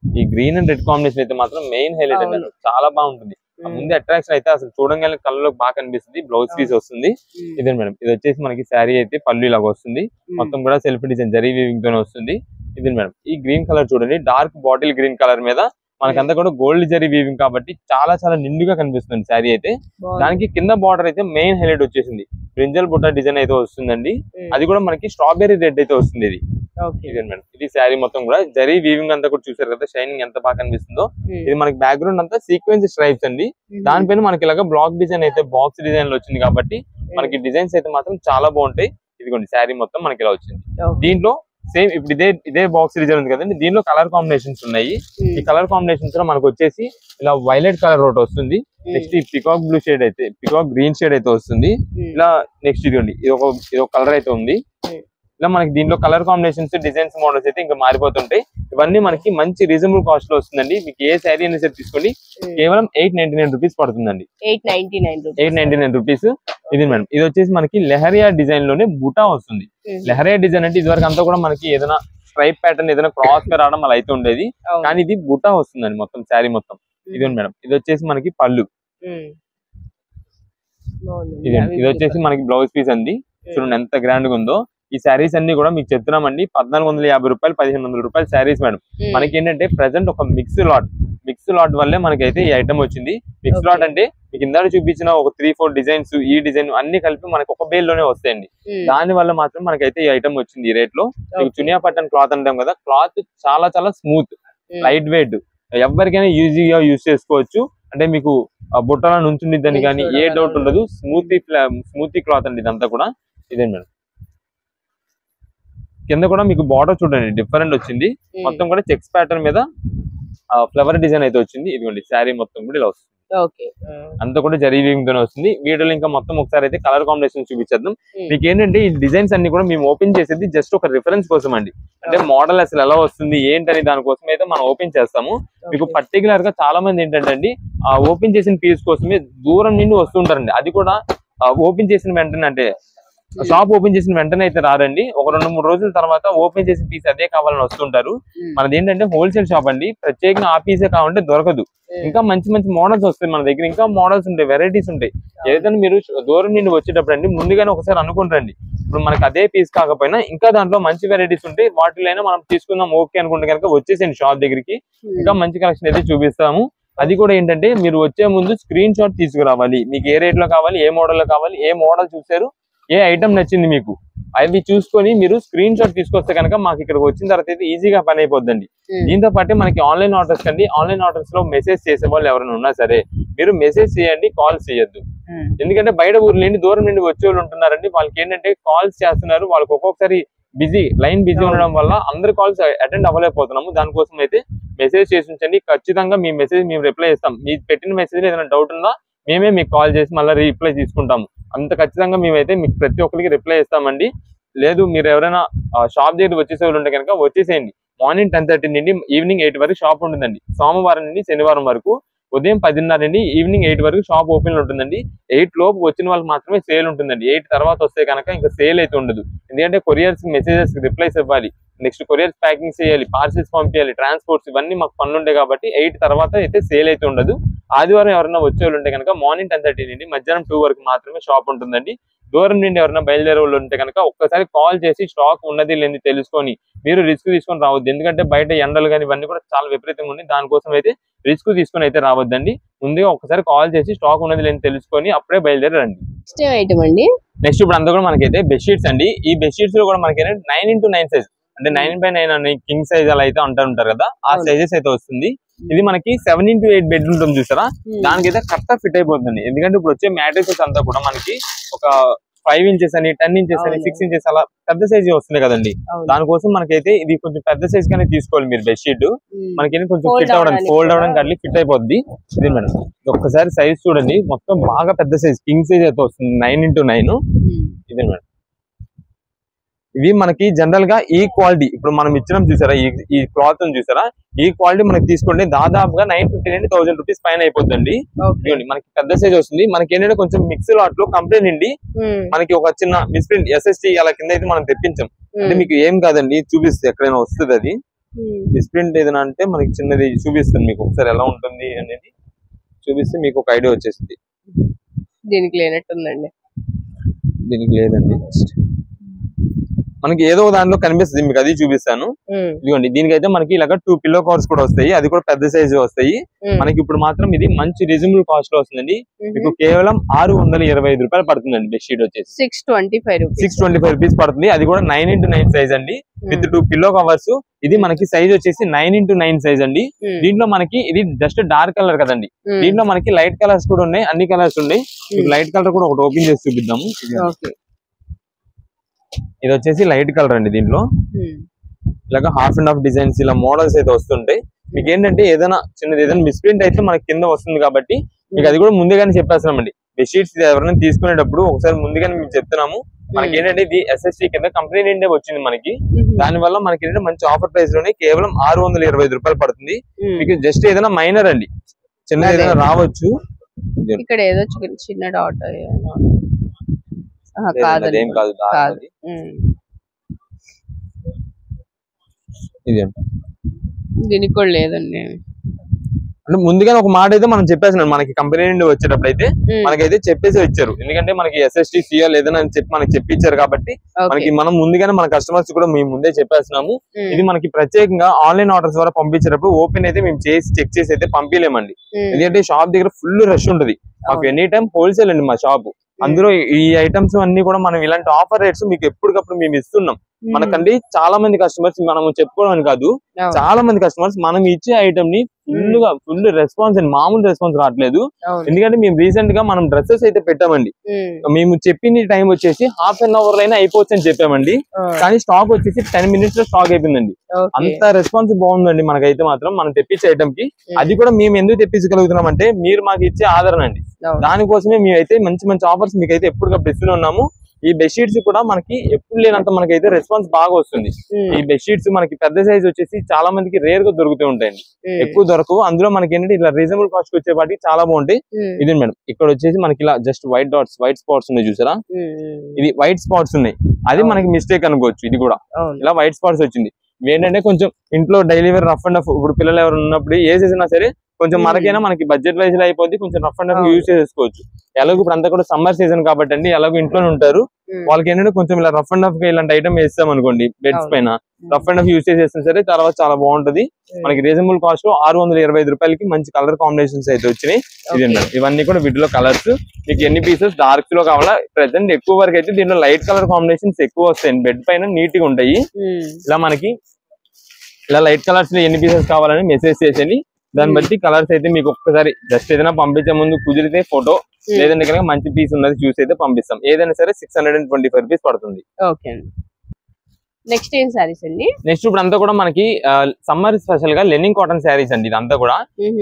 ఈ గ్రీన్ అండ్ రెడ్ కాంబినేషన్ అయితే మాత్రం మెయిన్ హైలైట్ అండి, చాలా బాగుంటుంది. ముందు అట్రాక్షన్ అయితే అసలు చూడంగానే కళ్ళలో బాగా కనిపిస్తుంది. బ్లౌజ్ పీస్ వస్తుంది. ఇదే మేడం, ఇది వచ్చేసి మనకి శారీ అయితే పళ్ళు ఇలాగ వస్తుంది, మొత్తం కూడా సెల్ఫ్ డిజైన్ జరీ వీవింగ్ తోనే వస్తుంది. ఇది మేడం, ఈ గ్రీన్ కలర్ చూడండి, డార్క్ బాటిల్ గ్రీన్ కలర్ మీద మనకంతా కూడా గోల్డ్ జరీ వీవింగ్ కాబట్టి చాలా చాలా నిండుగా కనిపిస్తుంది శారీ అయితే. దానికి కింద బార్డర్ అయితే మెయిన్ హైలైట్ వచ్చేసింది, బ్రింజల్ బుట్ట డిజైన్ అయితే వస్తుందండి. అది కూడా మనకి స్ట్రాబెర్రీ రెడ్ అయితే వస్తుంది. ఇది ఇదే మేడం, ఇది శారీ మొత్తం కూడా జరీ వీవింగ్ అంతా కూడా చూసారు కదా, షైనింగ్ ఎంత బాగా కనిపిస్తుందో. ఇది మనకి బ్యాక్గ్రౌండ్ అంతా సీక్వెన్స్ స్ట్రైప్స్ అండి, దానిపైన మనకి ఇలాగా బ్లాక్ డిజైన్ అయితే బాక్స్ డిజైన్ లో వచ్చింది కాబట్టి మనకి డిజైన్స్ అయితే మాత్రం చాలా బాగుంటాయి. ఇదిగోండి శారీ మొత్తం మనకి ఇలా వచ్చింది. దీంట్లో సేమ్ ఇప్పుడు ఇదే బాక్స్ డిజైన్ ఉంది కదండి, దీనిలో కలర్ కాంబినేషన్స్ ఉన్నాయి. ఈ కలర్ కాంబినేషన్స్ లో మనకు వచ్చేసి ఇలా వైలెట్ కలర్ ఒకటి వస్తుంది, నెక్స్ట్ ఈ పికాక్ బ్లూ షేడ్ అయితే, పికాక్ గ్రీన్ షేడ్ అయితే వస్తుంది. ఇలా నెక్స్ట్ ఇదిగోండి ఇది ఒక కలర్ అయితే ఉంది. ఇలా మనకి దీంట్లో కలర్ కాంబినేషన్స్, డిజైన్స్, మోడల్స్ అయితే ఇంకా మారిపోతుంటాయి. ఇవన్నీ మనకి మంచి రీజనబుల్ కాస్ట్ లో వస్తుందండి. మీకు ఏ శారీ అయినా సరే తీసుకోండి, కేవలం 899 రూపీస్ పడుతుందండి. 899 రూపీస్. ఇది మేడం, ఇది వచ్చేసి మనకి లెహరియా డిజైన్ లోనే బుటా వస్తుంది. లెహరియా డిజైన్ అంటే ఇదివరకు అంతా కూడా మనకి ఏదైనా స్ట్రైప్ ప్యాటర్న్ ఏదైనా క్రాస్ గా రావడం అలా అయితే ఉండేది, కానీ ఇది బుటా వస్తుందండి మొత్తం శారీ మొత్తం. ఇది మేడం, ఇది వచ్చేసి మనకి పళ్ళు. ఇది వచ్చేసి మనకి బ్లౌజ్ పీస్ అండి. చూడండి ఎంత గ్రాండ్ గా ఉందో. ఈ శారీస్ అన్ని కూడా మీకు చెప్తున్నామండి 1450 రూపాయలు, 1500 రూపాయలు శారీస్ మేడం. మనకి ఏంటంటే ప్రెసెంట్ ఒక మిక్స్ లాట్ వల్లే మనకైతే ఈ ఐటమ్ వచ్చింది. మిక్స్ లాట్ అంటే మీకు ఇందాక చూపించిన ఒక 3-4 డిజైన్స్, ఈ డిజైన్ అన్ని కలిపి మనకి ఒక బేల్ లోనే వస్తాయండి. దాని వల్ల మాత్రం మనకైతే ఈ ఐటమ్ వచ్చింది ఈ రేట్ లో. మీకు చునియా పట్టన్ క్లాత్ అంటాం కదా, క్లాత్ చాలా చాలా స్మూత్, లైట్ వెయిట్, ఎవరికైనా ఈజీగా యూజ్ చేసుకోవచ్చు. అంటే మీకు బుట్టల నుంచుండిద్దని కానీ ఏ డౌట్ ఉండదు. స్మూతీ క్లాత్ అండి ఇదంతా కూడా. ఇదే మేడం, కింద కూడా మీకు బార్డర్ చూడండి డిఫరెంట్ వచ్చింది, మొత్తం కూడా చెక్స్ ప్యాటర్న్ మీద ఫ్లవర్ డిజైన్ అయితే వచ్చింది. ఇదిగోండి శారీ మొత్తం కూడా ఇలా వస్తుంది. అంతా కూడా జరీ వీవింగ్ తోనే వస్తుంది. వీడియోలో ఇంకా మొత్తం ఒకసారి అయితే కలర్ కాంబినేషన్ చూపించేద్దాం. మీకు ఏంటంటే ఈ డిజైన్స్ అన్ని కూడా మేము ఓపెన్ చేసేది జస్ట్ ఒక రిఫరెన్స్ కోసం అండి, అంటే మోడల్ అసలు ఎలా వస్తుంది ఏంటని దానికోసం అయితే మనం ఓపెన్ చేస్తాము. మీకు పర్టికులర్ గా చాలా మంది ఏంటంటే అండి ఓపెన్ చేసిన పీస్ కోసమే దూరం నుండి వస్తుంటారండి. అది కూడా ఓపెన్ చేసిన వెంటనే, అంటే షాప్ ఓపెన్ చేసిన వెంటనే అయితే రారండి, ఒక 2-3 రోజుల తర్వాత ఓపెన్ చేసిన పీస్ అదే కావాలని వస్తుంటారు. మనది ఏంటంటే హోల్సేల్ షాప్ అండి, ప్రత్యేకంగా ఆ పీసే కావాలంటే దొరకదు. ఇంకా మంచి మంచి మోడల్స్ వస్తాయి మన దగ్గర, ఇంకా మోడల్స్ ఉంటాయి, వెరైటీస్ ఉంటాయి. ఏదైనా మీరు దూరం నుండి వచ్చేటప్పుడు అండి ముందుగానే ఒకసారి అనుకుంటారండి, ఇప్పుడు మనకి అదే పీస్ కాకపోయినా ఇంకా దాంట్లో మంచి వెరైటీస్ ఉంటాయి, వాటిలో మనం తీసుకుందాం ఓకే అనుకుంటే కనుక వచ్చేసేయండి షాప్ దగ్గరికి, ఇంకా మంచి కలెక్షన్ అయితే చూపిస్తాము. అది కూడా ఏంటంటే మీరు వచ్చే ముందు స్క్రీన్ షాట్ తీసుకురావాలి, మీకు ఏ రేట్ లో కావాలి, ఏ మోడల్ లో కావాలి, ఏ మోడల్ చూసారు, ఏ ఐటమ్ నచ్చింది మీకు, అవి చూసుకొని మీరు స్క్రీన్ షాట్ తీసుకొస్తే కనుక మాకు ఇక్కడికి వచ్చిన తర్వాత అయితే ఈజీగా పని అయిపోద్దండి. దీంతో పాటు మనకి ఆన్లైన్ ఆర్డర్స్ కండి, ఆన్లైన్ ఆర్డర్స్ లో మెసేజ్ చేసే వాళ్ళు ఎవరైనా ఉన్నా సరే మీరు మెసేజ్ చేయండి, కాల్ చేయొద్దు. ఎందుకంటే బయట ఊర్లు నుండి దూరం నుండి వచ్చే వాళ్ళు ఉంటున్నారండి, వాళ్ళకి ఏంటంటే కాల్స్ చేస్తున్నారు, వాళ్ళకి ఒక్కొక్కసారి లైన్ బిజీ ఉండడం వల్ల అందరి కాల్స్ అటెండ్ అవ్వలేకపోతున్నాము. దానికోసం అయితే మెసేజ్ చేసి ఉంచండి, ఖచ్చితంగా మీ మెసేజ్ మేము రిప్లై ఇస్తాం. మీరు పెట్టిన మెసేజ్ ఏదైనా డౌట్ ఉందా మేమే మీకు కాల్ చేసి మళ్ళీ రిప్లై తీసుకుంటాము. అంత ఖచ్చితంగా మేమైతే మీకు ప్రతి ఒక్కరికి రిప్లై ఇస్తామండి. లేదు మీరు ఎవరైనా షాప్ దగ్గర వచ్చేసే వాళ్ళు ఉంటే కనుక వచ్చేసేయండి. మార్నింగ్ 10:30 నుండి ఈవినింగ్ 8 వరకు షాప్ ఉంటుందండి. సోమవారం నుండి శనివారం వరకు ఉదయం 10:30 నుండి ఈవినింగ్ 8 వరకు షాప్ ఓపెన్ ఉంటుందండి. 8 లోపు వచ్చిన వాళ్ళకి మాత్రమే సేల్ ఉంటుందండి. 8 తర్వాత వస్తే కనుక ఇంకా సేల్ అయితే ఉండదు. ఎందుకంటే కొరియర్స్ మెసేజెస్ రిప్లైస్ ఇవ్వాలి, నెక్స్ట్ కొరియర్స్ ప్యాకింగ్ చేయాలి, పార్సిల్స్ పంపించాలి, ట్రాన్స్పోర్ట్స్ ఇవన్నీ మాకు పనులు ఉంటాయి కాబట్టి 8 తర్వాత అయితే సేల్ అయితే ఉండదు. ఆదివారం ఎవరైనా వచ్చే వాళ్ళు ఉంటే కనుక మార్నింగ్ 10:30 నుండి మధ్యాహ్నం 2 వరకు మాత్రమే షాప్ ఉంటుందండి. దూరం నుండి ఎవరైనా బయలుదేరే వాళ్ళు ఉంటే కనుక ఒక్కసారి కాల్ చేసి స్టాక్ ఉన్నది లేని తెలుసుకొని మీరు రిస్క్ తీసుకొని రావద్దు. ఎందుకంటే బయట ఎండలు కానీ ఇవన్నీ కూడా చాలా విపరీతంగా ఉంది. దానికోసం అయితే రిస్క్ తీసుకొని అయితే రావద్దండి. ముందుగా ఒకసారి కాల్ చేసి స్టాక్ ఉన్నది లేని తెలుసుకొని అప్పుడే బయలుదేరి రండి. నెక్స్ట్ ఐటమ్ అండి. నెక్స్ట్ ఇప్పుడు అంతా కూడా మనకైతే బెడ్షీట్స్ అండి. ఈ బెడ్షీట్స్ లో కూడా మనకి 9x9 సైజ్ అంటే 9x9 అని కింగ్ సైజ్ అలా అయితే అంటారు కదా, ఆ సైజెస్ అయితే వస్తుంది. ఇది మనకి 7x8 బెడ్ ఉంటుంది చూసారా, దానికైతే కరెక్ట్ ఫిట్ అయిపోతుంది. ఎందుకంటే ఇప్పుడు వచ్చే మ్యాట్రిసెస్ అంతా కూడా మనకి ఒక 5 ఇంచెస్ అని 10 ఇంచెస్ అని 6 ఇంచెస్ అలా పెద్ద సైజ్ వస్తుంది కదండి. దానికోసం మనకైతే ఇది కొంచెం పెద్ద సైజ్ గానే తీసుకోవాలి మీరు బెడ్షీట్. మనకి కొంచెం ఫిట్ అవడానికి ఫోల్డ్ అవడానికి అట్లా ఫిట్ అయిపోద్ది. ఇది మేడం ఒక్కసారి సైజ్ చూడండి, మొత్తం బాగా పెద్ద సైజ్ కింగ్ సైజ్ అయితే వస్తుంది 9x9. ఇది మేడం ఇవి మనకి జనరల్ గా ఈ క్వాలిటీ ఇప్పుడు మనం ఇచ్చినాం చూసారా, ఈ క్లాత్ చూసారా, ఈ క్వాలిటీ మనకి తీసుకోండి దాదాపుగా 950 నుండి 1000 రూపీస్ పైన అయిపోతుంది. మనకి పెద్ద సైజ్ వస్తుంది. మనకి ఏంటంటే కొంచెం మిక్స్ లాట్ లో కంప్లైంట్ నుండి మనకి ఒక చిన్న మిస్ప్రింట్ SST అలా కింద అయితే మనం తెప్పించాం. అంటే మీకు ఏం కాదండి, చూపిస్తే ఎక్కడైనా వస్తుంది అది మిస్ప్రింట్ ఏదైనా అంటే మనకి చిన్నది చూపిస్తుంది మీకు. ఒకసారి ఎలా ఉంటుంది అనేది చూపిస్తే మీకు ఒక ఐడియా వచ్చేస్తుంది. దీనికి లేనట్టుందండి, దీనికి లేదండి, మనకి ఏదో దాంట్లో కనిపిస్తుంది మీకు, అది చూపిస్తాను. ఇదిగోండి దీనికైతే మనకి ఇలాగ 2 పిల్లో కవర్స్ కూడా వస్తాయి, అది కూడా పెద్ద సైజు వస్తాయి. మనకి ఇప్పుడు మాత్రం ఇది మంచి రీజనబుల్ కాస్ట్ లో వస్తుందండి. మీకు కేవలం 625 రూపాయలు పడుతుందండి. బెడ్షీట్ వచ్చేసి 625 రూపీస్ పడుతుంది. అది కూడా 9x9 సైజ్ అండి, విత్ 2 పిల్లో కవర్స్. ఇది మనకి సైజ్ వచ్చేసి 9x9 సైజ్ అండి. దీంట్లో మనకి ఇది జస్ట్ డార్క్ కలర్ కదండి, దీంట్లో మనకి లైట్ కలర్స్ కూడా ఉన్నాయి, అన్ని కలర్స్ ఉన్నాయి. లైట్ కలర్ కూడా ఒకటి ఓపెన్ చేసి చూపిద్దాము. ఇది వచ్చేసి లైట్ కలర్ అండి. దీంట్లో ఇలాగా ½ డిజైన్స్ ఇలా మోడల్స్ అయితే వస్తుంటాయి. మీకు ఏంటంటే ఏదైనా చిన్నది ఏదైనా మిస్ప్రింట్ అయితే మనకి కింద వస్తుంది కాబట్టి మీకు అది కూడా ముందుగానే చెప్పేస్తున్నామండి. బెడ్షీట్స్ ఎవరైనా తీసుకునేటప్పుడు ఒకసారి ముందుగానే మేము చెప్తున్నాము. మనకి ఏంటంటే ఇది SST కింద కంపెనీ నుండే వచ్చింది మనకి. దాని వల్ల మనకి ఏంటంటే మంచి ఆఫర్ ప్రైస్ లోనే కేవలం 625 రూపాయలు పడుతుంది. మీకు జస్ట్ ఏదైనా మైనర్ అండి, చిన్నది ఏదైనా రావచ్చు. ఇక్కడ ఏదో చిన్న డాట్ ఏం కాదు, దీనికి కూడా లేదండి. అంటే ముందుగానే ఒక మాట అయితే మనం చెప్పేసినాం, మనకి కంపెనీ నుండి వచ్చేటప్పుడు అయితే మనకైతే చెప్పేసి వచ్చారు. ఎందుకంటే మనకి SST CL ఏదైనా అని చెప్పి మనకి చెప్పించారు కాబట్టి మనకి మనం ముందుగానే మన కస్టమర్స్ కూడా మేము ముందే చెప్పేస్తున్నాము. ఇది మనకి ప్రత్యేకంగా ఆన్లైన్ ఆర్డర్స్ ద్వారా పంపించేటప్పుడు ఓపెన్ అయితే మేము చేసి చెక్ చేసి అయితే పంపించలేమండి. ఎందుకంటే షాప్ దగ్గర ఫుల్ రష్ ఉంటుంది. మాకు ఎనీ టైం హోల్సేల్ అండి మా షాప్. అందులో ఈ ఐటమ్స్ అన్ని కూడా మనం ఇలాంటి ఆఫర్ రేట్స్ మీకు ఎప్పటికప్పుడు మేము ఇస్తున్నాం. మనకండి చాలా మంది కస్టమర్స్, మనం చెప్పుకోవడం అని కాదు, చాలా మంది కస్టమర్స్ మనం ఇచ్చే ఐటమ్ ని ఫుల్ రెస్పాన్స్ అండి, మామూలు రెస్పాన్స్ రావట్లేదు. ఎందుకంటే మేము రీసెంట్ గా మనం డ్రెస్సెస్ అయితే పెట్టామండి. మేము చెప్పిన టైం వచ్చేసి ½ an hour అయినా అయిపోవచ్చు అని చెప్పామండి, కానీ స్టాక్ వచ్చేసి 10 minutes లో స్టాక్ అయిపోయిందండి. అంత రెస్పాన్స్ బాగుందండి మనకైతే మాత్రం మనం తెప్పించే ఐటమ్ కి. అది కూడా మేము ఎందుకు తెప్పించగలుగుతున్నాం అంటే మీరు మాకు ఇచ్చే ఆదరణ అండి. దానికోసమే మేమైతే మంచి మంచి ఆఫర్స్ మీకైతే ఎప్పటికప్పుడు ఇస్తూనే ఉన్నాము. ఈ బెడ్షీట్స్ కూడా మనకి ఎప్పుడు లేనంత మనకైతే రెస్పాన్స్ బాగా వస్తుంది. ఈ బెడ్షీట్స్ మనకి పెద్ద సైజ్ వచ్చేసి చాలా మందికి రేర్ గా దొరుకుతూ ఉంటాయండి, ఎక్కువ దొరకవు. అందులో మనకి ఏంటంటే ఇలా రీజనబుల్ కాస్ట్ వచ్చే వాటికి చాలా బాగుంటాయి. ఇది మేడం ఇక్కడ వచ్చేసి మనకి ఇలా జస్ట్ వైట్ స్పాట్స్ ఉన్నాయి చూసారా, ఇది వైట్ స్పాట్స్ ఉన్నాయి. అది మనకి మిస్టేక్ అనుకోవచ్చు. ఇది కూడా ఇలా వైట్ స్పాట్స్ వచ్చింది. ఏంటంటే కొంచెం ఇంట్లో daily wear rough and rough, ఇప్పుడు పిల్లలు ఎవరు ఉన్నప్పుడు ఏ చేసినా సరే కొంచెం మనకైనా మనకి బడ్జెట్ వైజ్ లో అయిపోద్ది, కొంచెం రఫ్ అండ్ రఫ్ యూజ్ చేసుకోవచ్చు. ఎలాగో ఇప్పుడు అంతా కూడా సమ్మర్ సీజన్ కాబట్టి అండి, ఎలాగో ఇంట్లోనే ఉంటారు, వాళ్ళకి ఏంటంటే కొంచెం ఇలా రఫ్ అండ్ రఫ్ గా ఇలాంటి ఐటమ్ వేస్తాం అనుకోండి బెడ్స్ పైన, రఫ్ అండ్ రఫ్ యూజ్ చేసేస్తాం సరే, తర్వాత చాలా బాగుంటది. మనకి రీజనబుల్ కాస్ట్ 625 రూపాయలకి మంచి కలర్ కాంబినేషన్స్ అయితే వచ్చినాయి. ఇదండి ఇవన్నీ కూడా వీటిలో కలర్స్. మీకు ఎన్ని పీసెస్ డార్క్ లో కావాలా, ప్రెసెంట్ ఎక్కువ వరకు అయితే దీంట్లో లైట్ కలర్ కాంబినేషన్స్ ఎక్కువ వస్తాయి. బెడ్ పైన నీట్ గా ఉంటాయి. ఇలా మనకి ఇలా లైట్ కలర్స్ లో ఎన్ని పీసెస్ కావాలని మెసేజ్ చేసేయండి. దాన్ని బట్టి కలర్స్ అయితే మీకు ఒక్కసారి జస్ట్ ఏదైనా పంపించే ముందు కుదిరితే ఫోటో, లేదంటే కనుక మంచి పీస్ ఉన్నది చూసి అయితే పంపిస్తాం. ఏదైనా సరే 625 రూపీస్ పడుతుంది. నెక్స్ట్ ఏం సారీస్ అండి? నెక్స్ట్ ఇప్పుడు అంతా కూడా మనకి సమ్మర్ స్పెషల్ గా లెనిన్ కాటన్ శారీస్ అండి. ఇదంతా కూడా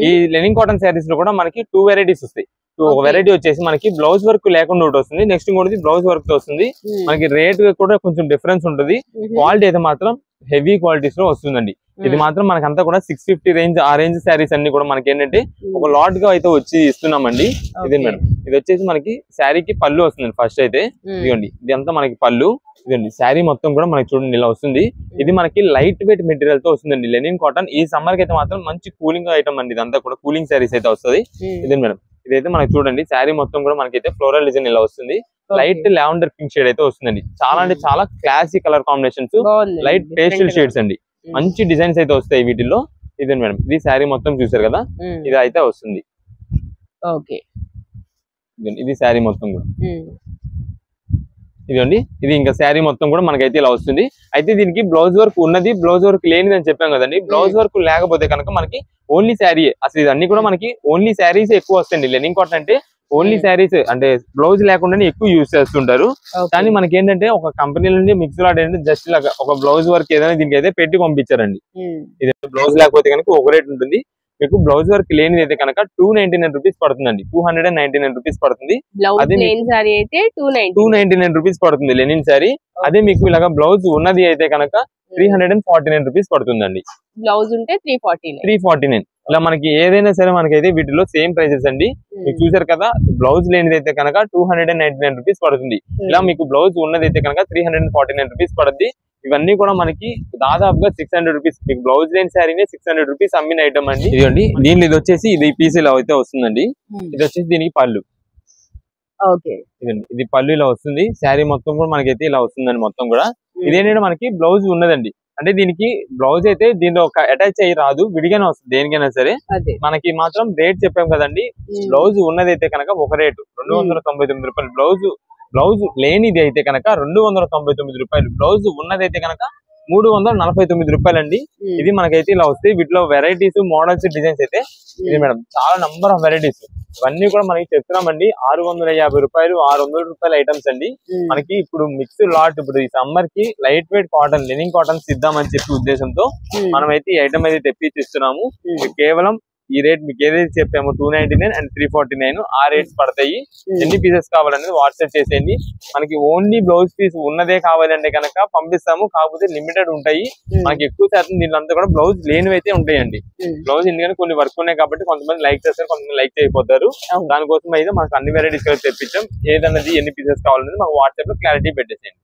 ఈ లెనిన్ కాటన్ శారీస్ లో కూడా మనకి 2 వెరైటీస్ వస్తాయి. ఒక వెరైటీ వచ్చేసి మనకి బ్లౌజ్ వర్క్ లేకుండా ఒకటి వస్తుంది, నెక్స్ట్ ఇంకోటి బ్లౌజ్ వర్క్ తో వస్తుంది. మనకి రేట్ కూడా కొంచెం డిఫరెన్స్ ఉంటుంది. క్వాలిటీ అయితే మాత్రం హెవీ క్వాలిటీస్ లో వస్తుందండి. ఇది మాత్రం మనకంతా కూడా 650 రేంజ్, ఆ రేంజ్ శారీస్ అన్ని కూడా మనకి ఏంటంటే ఒక లాట్ గా అయితే వచ్చి ఇస్తున్నామండి. ఇదే మేడం, ఇది వచ్చేసి మనకి శారీకి పళ్ళు వస్తుందండి. ఫస్ట్ అయితే ఇదిగోండి, ఇదంతా మనకి పళ్ళు. ఇదండి శారీ మొత్తం కూడా మనకి చూడండి ఇలా వస్తుంది. ఇది మనకి లైట్ వెయిట్ మెటీరియల్ తో వస్తుందండి, లెనిన్ కాటన్. ఈ సమ్మర్ కి అయితే మాత్రం మంచి కూలింగ్ ఐటమ్ అండి. ఇదంతా కూడా కూలింగ్ శారీస్ అయితే వస్తుంది. ఇదే మేడం, ఇదైతే మనకి చూడండి శారీ మొత్తం కూడా మనకైతే ఫ్లోరల్ డిజైన్ ఇలా వస్తుంది. లైట్ లావెండర్ పింక్ షేడ్ అయితే వస్తుందండి. చాలా అంటే చాలా classy colour combinations, light pastel shades అండి. మంచి డిజైన్స్ అయితే వస్తాయి వీటిల్లో. ఇదే మేడం, ఇది శారీ మొత్తం చూసారు కదా, ఇది అయితే వస్తుంది. ఇది శారీ మొత్తం కూడా ఇదండి. ఇది ఇంకా శారీ మొత్తం కూడా మనకైతే ఇలా వస్తుంది. అయితే దీనికి బ్లౌజ్ వర్క్ ఉన్నది, బ్లౌజ్ వర్క్ లేనిది అని చెప్పాం కదండి. బ్లౌజ్ వర్క్ లేకపోతే కనుక మనకి ఓన్లీ శారీ, అసలు ఇదన్నీ కూడా మనకి ఓన్లీ శారీస్ ఎక్కువ వస్తాయండి. లెనిన్ కాటన్ అంటే ఓన్లీ శారీస్ అంటే బ్లౌజ్ లేకుండానే ఎక్కువ యూజ్ చేస్తుంటారు. కానీ మనకి ఏంటంటే ఒక కంపెనీ నుండి మిక్స్ లాట్ ఏంటంటే జస్ట్ లాగా ఒక బ్లౌజ్ వర్క్ ఏదైనా దీనికి అయితే పెట్టి పంపించారండి. ఇది బ్లౌజ్ లేకపోతే కనుక ఒక రేట్ ఉంటుంది. మీకు బ్లౌజ్ వర్క్ లేనిది అయితే కనుక 299 రూపీస్ పడుతుందండి. 299 రూపీస్ పడుతుంది. అదే 299 రూపీస్ పడుతుంది లెనిన్ శారీ. అదే మీకు ఇలాగా బ్లౌజ్ ఉన్నది అయితే కనుక 349 రూపీస్ పడుతుందండి. బ్లౌజ్ ఉంటే 349. ఇలా మనకి ఏదైనా సరే మనకైతే వీటిలో సేమ్ ప్రైసెస్ అండి. మీకు చూసారు కదా, బ్లౌజ్ లేనిది అయితే కనుక 299 రూపీస్ పడుతుంది. ఇలా మీకు బ్లౌజ్ ఉన్నది అయితే కనుక 349 రూపీస్ పడుతుంది. ఇవన్నీ కూడా మనకి దాదాపుగా 600 రూపీస్. మీకు బ్లౌజ్ లేని శారీనే 600 రూపీస్ అమ్మిన ఐటమ్ అండి. ఇదండి, దీనిలో ఇది వచ్చేసి ఇది పీస్ ఇలా అయితే వస్తుందండి. ఇది వచ్చేసి దీనికి పళ్ళు. ఇదండి, ఇది పళ్ళు ఇలా వస్తుంది. శారీ మొత్తం కూడా మనకైతే ఇలా వస్తుందండి మొత్తం కూడా. ఇదేంటంటే మనకి బ్లౌజ్ ఉన్నదండి. అంటే దీనికి బ్లౌజ్ అయితే దీనిలో ఒక అటాచ్ అయ్యి రాదు, విడిగానే వస్తుంది దేనికైనా సరే. మనకి మాత్రం రేట్ చెప్పాం కదండి. బ్లౌజ్ ఉన్నది అయితే కనుక ఒక రేటు 299 రూపాయలు. బ్లౌజ్ లేనిది అయితే కనుక 299 రూపాయలు. బ్లౌజ్ ఉన్నది అయితే కనుక 349 రూపాయలు అండి. ఇది మనకైతే ఇలా వస్తాయి. వీటిలో వెరైటీస్, మోడల్స్, డిజైన్స్ అయితే ఇది మేడం చాలా నంబర్ ఆఫ్ వెరైటీస్. ఇవన్నీ కూడా మనకి చెప్తున్నామండి. 650 రూపాయలు, 600 రూపాయల ఐటమ్స్ అండి. మనకి ఇప్పుడు మిక్స్ లాట్, ఇప్పుడు ఈ సమ్మర్ కి light weight cotton, Lenin cottons ఇద్దామని చెప్పి ఉద్దేశంతో మనం అయితే ఈ ఐటమ్ అయితే తెప్పించిస్తున్నాము. కేవలం ఈ రేట్ మీకు ఏదైతే చెప్పామో 299 అండ్ 349 ఆ రేట్స్ పడతాయి. ఎన్ని పీసెస్ కావాలనేది వాట్సాప్ చేసేయండి. మనకి ఓన్లీ బ్లౌజ్ పీస్ ఉన్నదే కావాలంటే కనుక పంపిస్తాము. కాకపోతే లిమిటెడ్ ఉంటాయి. మనకి ఎక్కువ శాతం దీనిలో కూడా బ్లౌజ్ లేనివి అయితే ఉంటాయండి. బ్లౌజ్ ఎందుకంటే కొన్ని వర్క్ ఉన్నాయి కాబట్టి కొంతమంది లైక్ చేస్తారు, కొంతమంది లైక్ చేయకపోతారు. దానికోసం అయితే మనకు అన్ని వెరైటీస్ తెప్పించాం. ఏదన్నది ఎన్ని పీసెస్ కావాలనేది మాకు వాట్సాప్ లో క్లారిటీ పెట్టేసేయండి.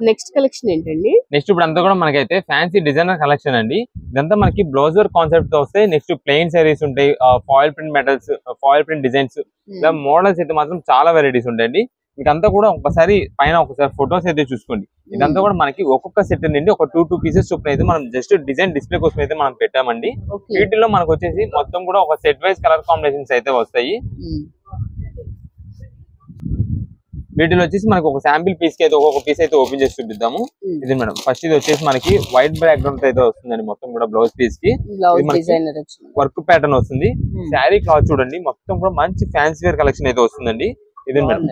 నెక్స్ట్ కలెక్షన్ ఏంటండి? నెక్స్ట్ ఇప్పుడు అంతా కూడా మనకైతే ఫ్యాన్సీ డిజైనర్ కలెక్షన్ అండి. ఇదంతా మనకి బ్లౌజ్ వర్క్ కాన్సెప్ట్ తో వస్తాయి. నెక్స్ట్ ప్లెయిన్ సారీస్ ఉంటాయి, foil print metals, foil print designs, ఇలా మోడల్స్ అయితే మాత్రం చాలా వెరైటీస్ ఉంటాయండి. మీకు అంతా కూడా ఒకసారి పైన ఒకసారి ఫొటోస్ అయితే చూసుకోండి. ఇదంతా కూడా మనకి ఒక్కొక్క సెట్ నుండి ఒక 2 పీసెస్ చొప్పున అయితే మనం జస్ట్ డిజైన్ డిస్ప్లే కోసం అయితే మనం పెట్టామండి. వీటిలో మనకు వచ్చేసి మొత్తం కూడా ఒక సెట్ వైజ్ కలర్ కాంబినేషన్స్ అయితే వస్తాయి. వీటిలో వచ్చేసి మనకి ఒక శాంపిల్ పీస్ కి అయితే ఒక్కొక్క పీస్ అయితే ఓపెన్ చేసి చూపిద్దాము. ఇది మేడం ఫస్ట్ ఇది వచ్చేసి మనకి వైట్ బ్యాక్ గ్రౌండ్ అయితే వస్తుందండి మొత్తం కూడా బ్లౌజ్ పీస్ కి. వర్క్ ప్యాటర్న్ వస్తుంది. శారీ క్లాత్ చూడండి మొత్తం కూడా మంచి ఫ్యాన్సీ వేర్ కలెక్షన్ అయితే వస్తుందండి. ఇది మేడం,